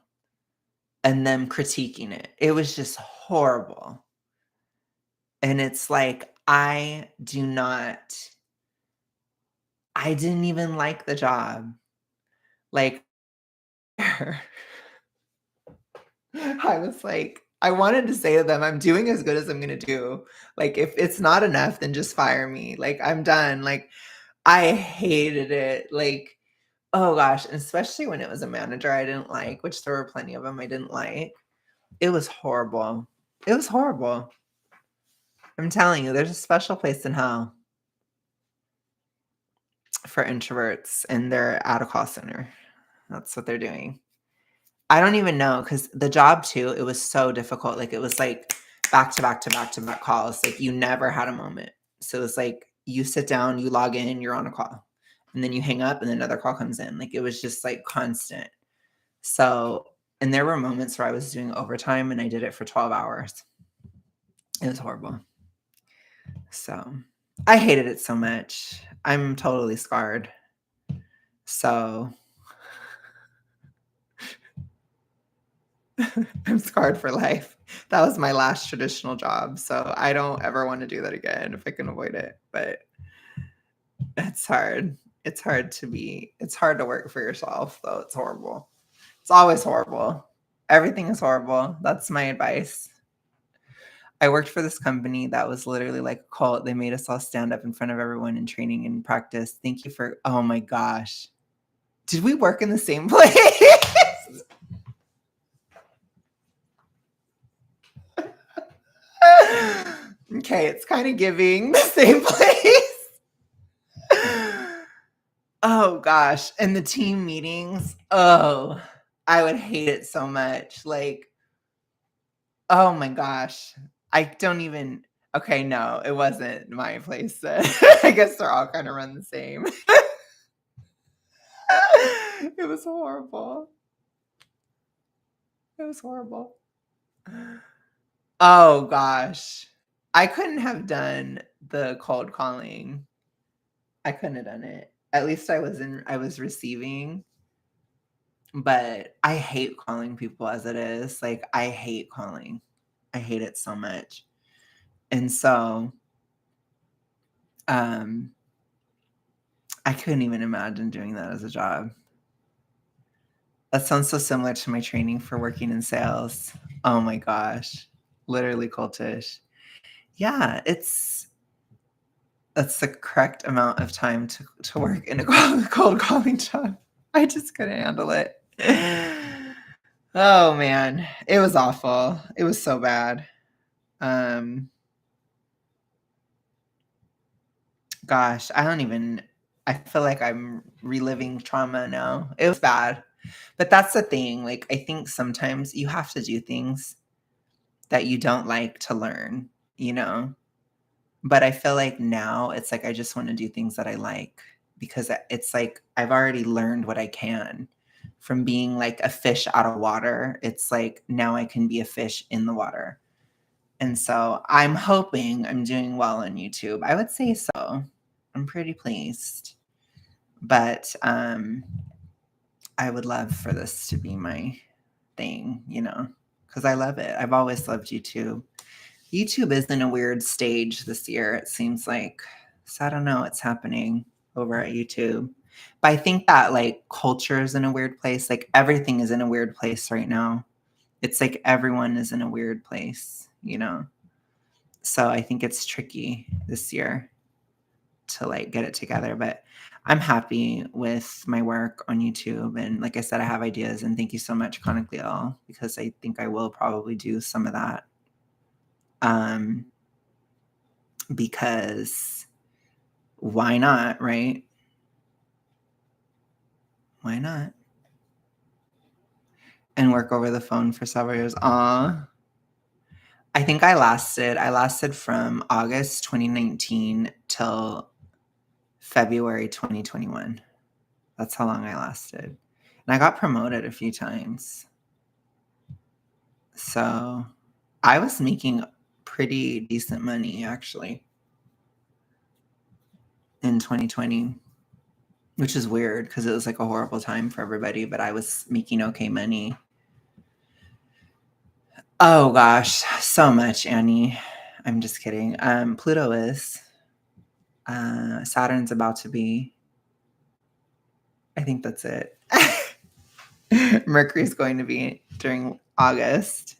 Speaker 1: and them critiquing it. It was just horrible. And it's like, I didn't even like the job. Like, I was like, I wanted to say to them, I'm doing as good as I'm going to do. Like, if it's not enough, then just fire me. Like, I'm done. Like, I hated it. Like, oh gosh, and especially when it was a manager I didn't like, which there were plenty of them I didn't like. It was horrible. It was horrible. I'm telling you, there's a special place in hell for introverts, and they're at a call center. That's what they're doing. I don't even know because the job too, it was so difficult. Like it was like back to back to back to back calls. Like you never had a moment. So it's like you sit down, you log in, you're on a call, and then you hang up, and then another call comes in. Like it was just like constant. So, and there were moments where I was doing overtime, and I did it for 12 hours. It was horrible. So, I hated it so much. I'm totally scarred. So, I'm scarred for life. That was my last traditional job, so I don't ever wanna do that again if I can avoid it, but it's hard. It's hard to work for yourself, though. It's horrible. It's always horrible. Everything is horrible. That's my advice. I worked for this company that was literally like a cult. They made us all stand up in front of everyone in training and practice. Thank you for oh my gosh. Did we work in the same place? Okay, it's kind of giving the same place. Oh gosh, and the team meetings. Oh, I would hate it so much. Like, oh my gosh. I don't even okay, no, it wasn't my place then. I guess they're all kind of run the same. It was horrible. It was horrible. Oh gosh. I couldn't have done the cold calling. I couldn't have done it. At least I was receiving, but I hate calling people as it is. Like I hate calling. I hate it so much. And so um I couldn't even imagine doing that as a job. That sounds so similar to my training for working in sales. Oh my gosh. Literally cultish. Yeah, that's the correct amount of time to work in a cold calling job. I just couldn't handle it. Oh man, it was awful. It was so bad. Um, Gosh, I feel like I'm reliving trauma now. It was bad. But that's the thing. Like, I think sometimes you have to do things that you don't like to learn, you know? But I feel like now it's like I just want to do things that I like because it's like I've already learned what I can from being like a fish out of water. It's like now I can be a fish in the water. And so I'm hoping I'm doing well on YouTube. I would say so. I'm pretty pleased. But I would love for this to be my thing, because I love it. I've always loved YouTube. YouTube is in a weird stage this year, it seems like. So I don't know what's happening over at YouTube. But I think that like culture is in a weird place. Like everything is in a weird place right now. It's like everyone is in a weird place. So I think it's tricky this year to like get it together. But I'm happy with my work on YouTube. And like I said, I have ideas. And thank you so much, Chronically Ill, because I think I will probably do some of that. Because why not, right? Why not? And work over the phone for several years. I think I lasted from August 2019 till February 2021. That's how long I lasted. And I got promoted a few times. So I was making pretty decent money actually in 2020, which is weird because it was like a horrible time for everybody, but I was making okay money. Oh gosh, so much, Annie. I'm just kidding. Pluto is. Saturn's about to be. I think that's it. Mercury's going to be during August.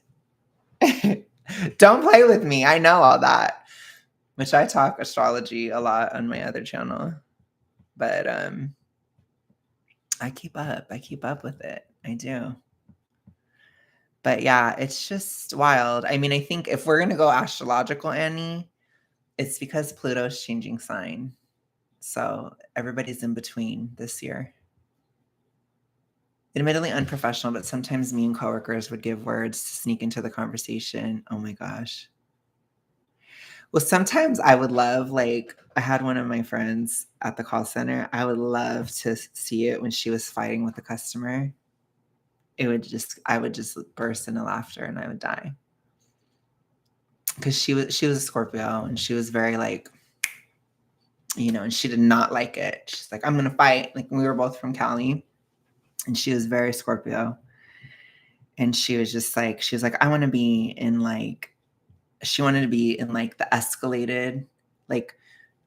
Speaker 1: Don't play with me. I know all that. Which I talk astrology a lot on my other channel. But I keep up. I keep up with it. I do. But yeah, it's just wild. I mean, I think if we're going to go astrological, Annie, it's because Pluto's changing sign. So everybody's in between this year. Admittedly unprofessional, but sometimes me and coworkers would give words to sneak into the conversation. Oh my gosh. Well, sometimes I would love, like, I had one of my friends at the call center. I would love to see it when she was fighting with a customer. I would just burst into laughter and I would die. Because she was a Scorpio and she was very like, and she did not like it. She's like, I'm gonna fight. Like we were both from Cali, and she was very Scorpio. And she was like, I want to be in like, she wanted to be in like the escalated, like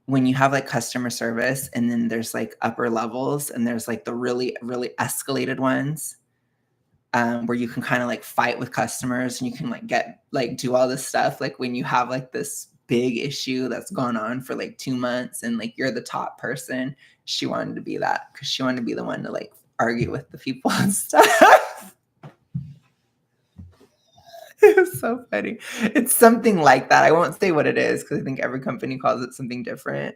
Speaker 1: when you have like customer service and then there's like upper levels and there's like the really, really escalated ones. Where you can kind of like fight with customers and you can like do all this stuff. Like when you have like this big issue that's gone on for like 2 months and like you're the top person, she wanted to be that because she wanted to be the one to like argue with the people and stuff. It was so funny. It's something like that. I won't say what it is because I think every company calls it something different.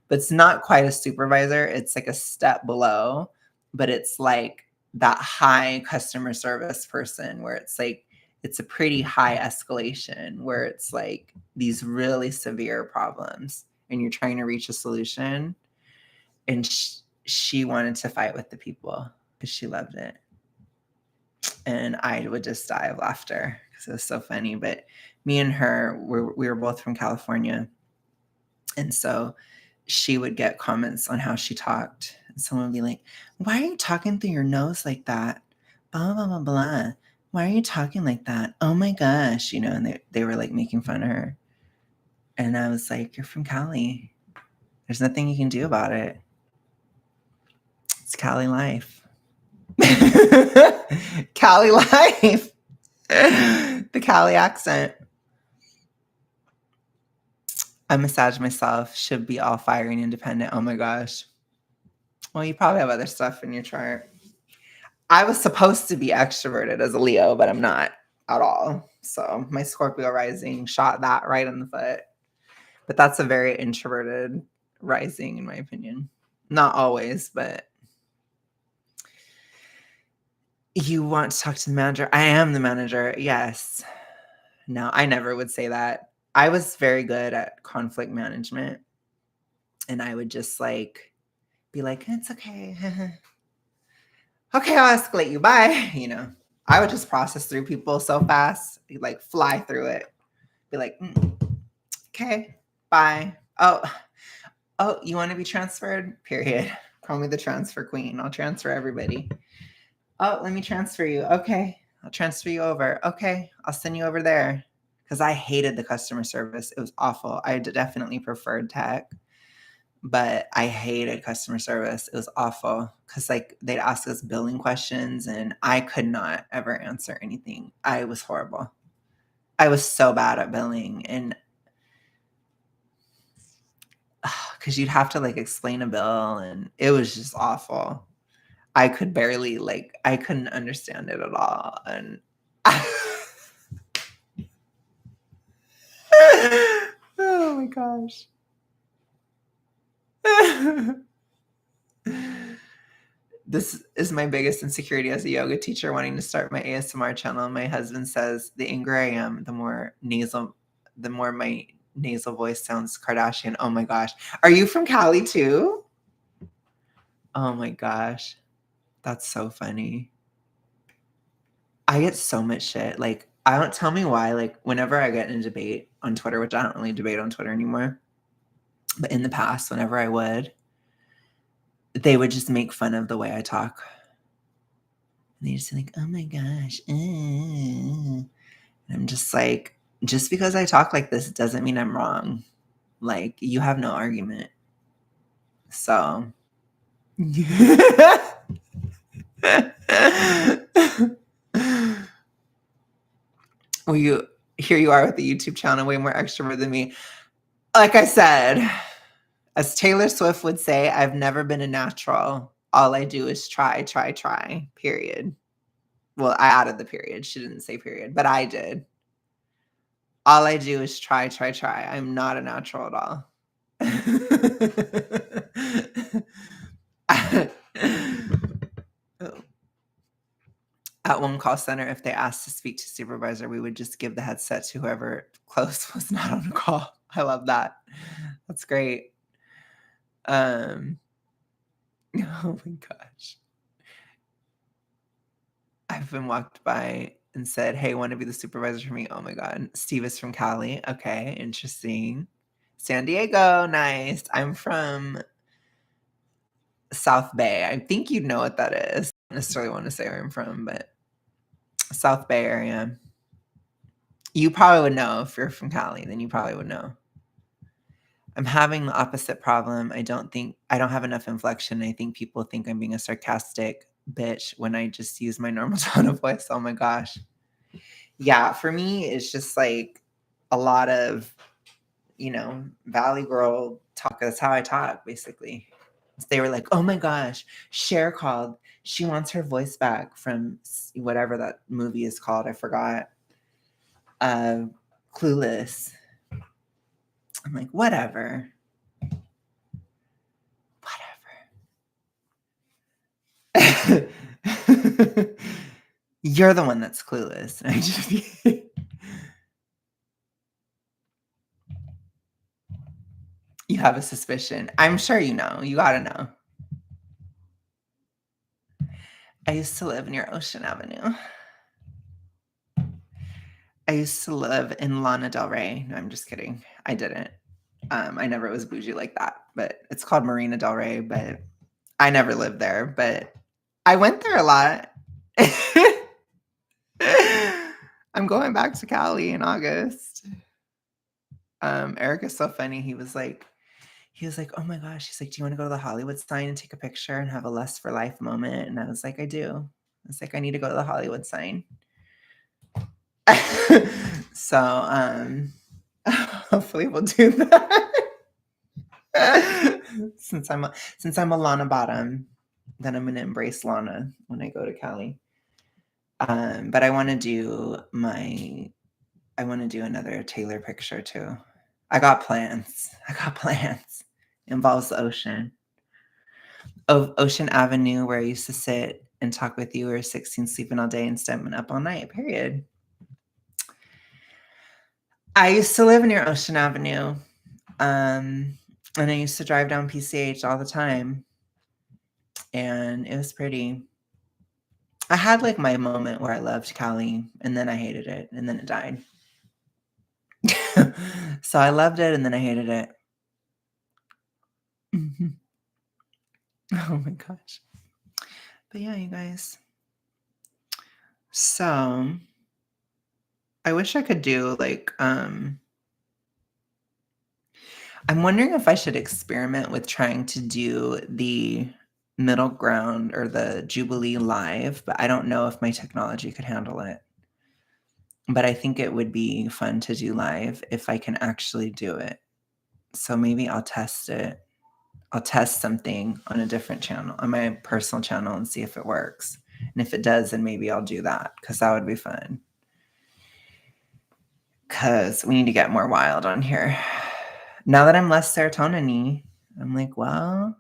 Speaker 1: But it's not quite a supervisor. It's like a step below, but it's like that high customer service person where it's like it's a pretty high escalation where it's like these really severe problems and you're trying to reach a solution. And she wanted to fight with the people because she loved it. And I would just die of laughter because it was so funny. But me and her, we were both from California. And so she would get comments on how she talked. And someone would be like, why are you talking through your nose like that? Blah, blah, blah, blah. Why are you talking like that? Oh my gosh. And they were like making fun of her. And I was like, you're from Cali. There's nothing you can do about it. It's Cali life. Cali life. The Cali accent. I massage myself. Should be all fire and independent. Oh my gosh. Well, you probably have other stuff in your chart. I was supposed to be extroverted as a Leo, but I'm not at all. So my Scorpio rising shot that right in the foot. But that's a very introverted rising, in my opinion. Not always, but you want to talk to the manager. I am the manager. Yes. No, I never would say that. I was very good at conflict management. And I would just like be like, it's okay. Okay, I'll escalate you. Bye. I would just process through people so fast, like fly through it. Be like, okay, bye. Oh, you want to be transferred? Period. Call me the transfer queen. I'll transfer everybody. Oh, let me transfer you. Okay, I'll transfer you over. Okay, I'll send you over there. Because I hated the customer service. It was awful. I definitely preferred tech, but I hated customer service. It was awful because like they'd ask us billing questions and I could not ever answer anything. I was horrible. I was so bad at billing, and because you'd have to like explain a bill and it was just awful. I could barely I couldn't understand it at all. And oh my gosh. This is my biggest insecurity as a yoga teacher, wanting to start my ASMR channel. My husband says the angrier I am, the more my nasal voice sounds Kardashian. Oh my gosh. Are you from Cali too? Oh my gosh. That's so funny. I get so much shit. Like, I don't tell me why. Like, whenever I get in a debate on Twitter, which I don't really debate on Twitter anymore, but in the past, whenever I would, they would just make fun of the way I talk. And they just like, oh my gosh. And I'm just like, just because I talk like this doesn't mean I'm wrong. Like, you have no argument. So. Well, here you are with the YouTube channel, way more extrovert than me. Like I said, as Taylor Swift would say, I've never been a natural. All I do is try, try, try, period. Well, I added the period. She didn't say period, but I did. All I do is try, try, try. I'm not a natural at all. At one call center, if they asked to speak to supervisor, we would just give the headset to whoever close was not on the call. I love that. That's great. Oh my gosh. I've been walked by and said, hey, want to be the supervisor for me? Oh my God. Steve is from Cali. Okay, interesting. San Diego, nice. I'm from South Bay. I think you'd know what that is. I don't necessarily want to say where I'm from, but South Bay area. You probably would know if you're from Cali, then you probably would know. I'm having the opposite problem. I don't have enough inflection. I think people think I'm being a sarcastic bitch when I just use my normal tone of voice. Oh my gosh. Yeah, for me, it's just like a lot of, Valley girl talk. That's how I talk, basically. They were like, oh my gosh, Cher called. She wants her voice back from whatever that movie is called. I forgot. Clueless. I'm like, whatever. You're the one that's clueless. You have a suspicion. I'm sure you know. You gotta know. I used to live near Ocean Avenue. I used to live in Lana Del Rey. No, I'm just kidding. I didn't. I never was bougie like that, but it's called Marina Del Rey, but I never lived there, but I went there a lot. I'm going back to Cali in August. Eric is so funny. he was like, "Oh my gosh." He's like, "Do you wanna go to the Hollywood sign and take a picture and have a less for life moment?" And I was like, "I do." I was like, "I need to go to the Hollywood sign." So, hopefully we'll do that. Since I'm a Lana bottom, then I'm gonna embrace Lana when I go to Cali. But I wanna do another Taylor picture too. I got plans. I got plans. Involves the ocean. Ocean Avenue, where I used to sit and talk with you, or 16 sleeping all day and staying up all night, period. I used to live near Ocean Avenue, and I used to drive down PCH all the time, and it was pretty. I had, like, my moment where I loved Cali, and then I hated it, and then it died. So I loved it, and then I hated it. Mhm. Oh my gosh. But yeah, you guys. So, I wish I could do, like, I'm wondering if I should experiment with trying to do the middle ground or the Jubilee live, but I don't know if my technology could handle it. But I think it would be fun to do live if I can actually do it. So maybe I'll test it. I'll test something on a different channel, on my personal channel, and see if it works. And if it does, then maybe I'll do that because that would be fun. Because we need to get more wild on here. Now that I'm less serotonin-y, I'm like, well,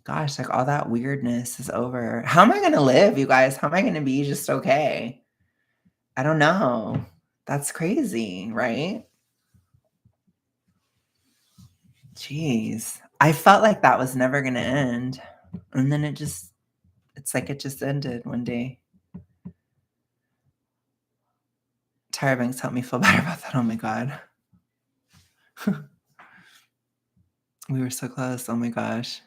Speaker 1: gosh, like all that weirdness is over. How am I gonna live, you guys? How am I gonna be just okay? I don't know. That's crazy, right? Jeez. I felt like that was never gonna end. And then it's like it just ended one day. Tyra Banks helped me feel better about that. Oh my God. We were so close. Oh my gosh.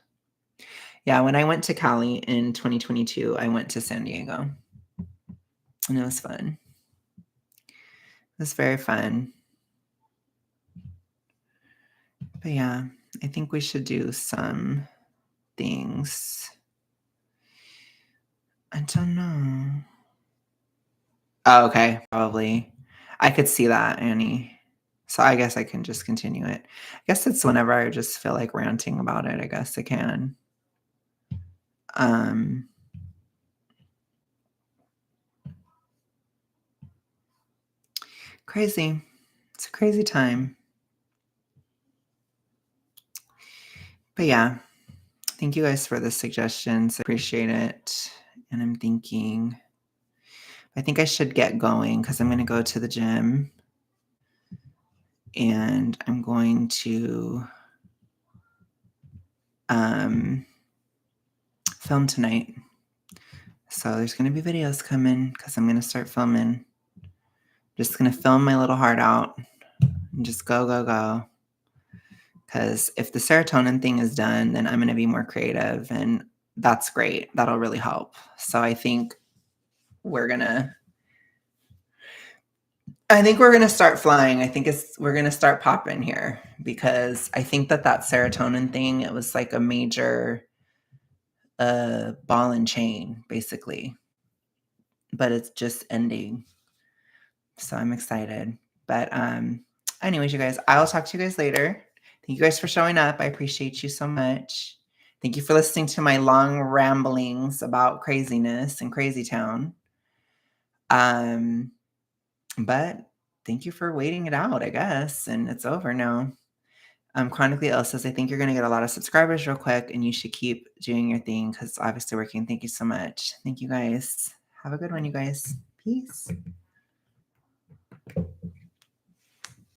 Speaker 1: Yeah, when I went to Cali in 2022, I went to San Diego. And it was fun. It was very fun. But yeah, I think we should do some things. I don't know. Oh, okay, probably. I could see that, Annie. So I guess I can just continue it. I guess it's whenever I just feel like ranting about it, I guess I can. Um, Crazy. It's a crazy time. But yeah, thank you guys for the suggestions. I appreciate it. And I'm thinking, I think I should get going because I'm going to go to the gym and I'm going to film tonight. So there's going to be videos coming because I'm going to start filming. Just going to film my little heart out and just go, go, go. Because if the serotonin thing is done, then I'm going to be more creative and that's great. That'll really help. So I think we're going to start flying. I think we're going to start popping here because I think that serotonin thing, it was like a major ball and chain basically, but it's just ending. So I'm excited. But anyways, you guys, I'll talk to you guys later. Thank you guys for showing up. I appreciate you so much. Thank you for listening to my long ramblings about craziness and crazy town. But thank you for waiting it out, I guess. And it's over now. Chronically Ill says, I think you're going to get a lot of subscribers real quick and you should keep doing your thing because it's obviously working. Thank you so much. Thank you guys. Have a good one, you guys. Peace.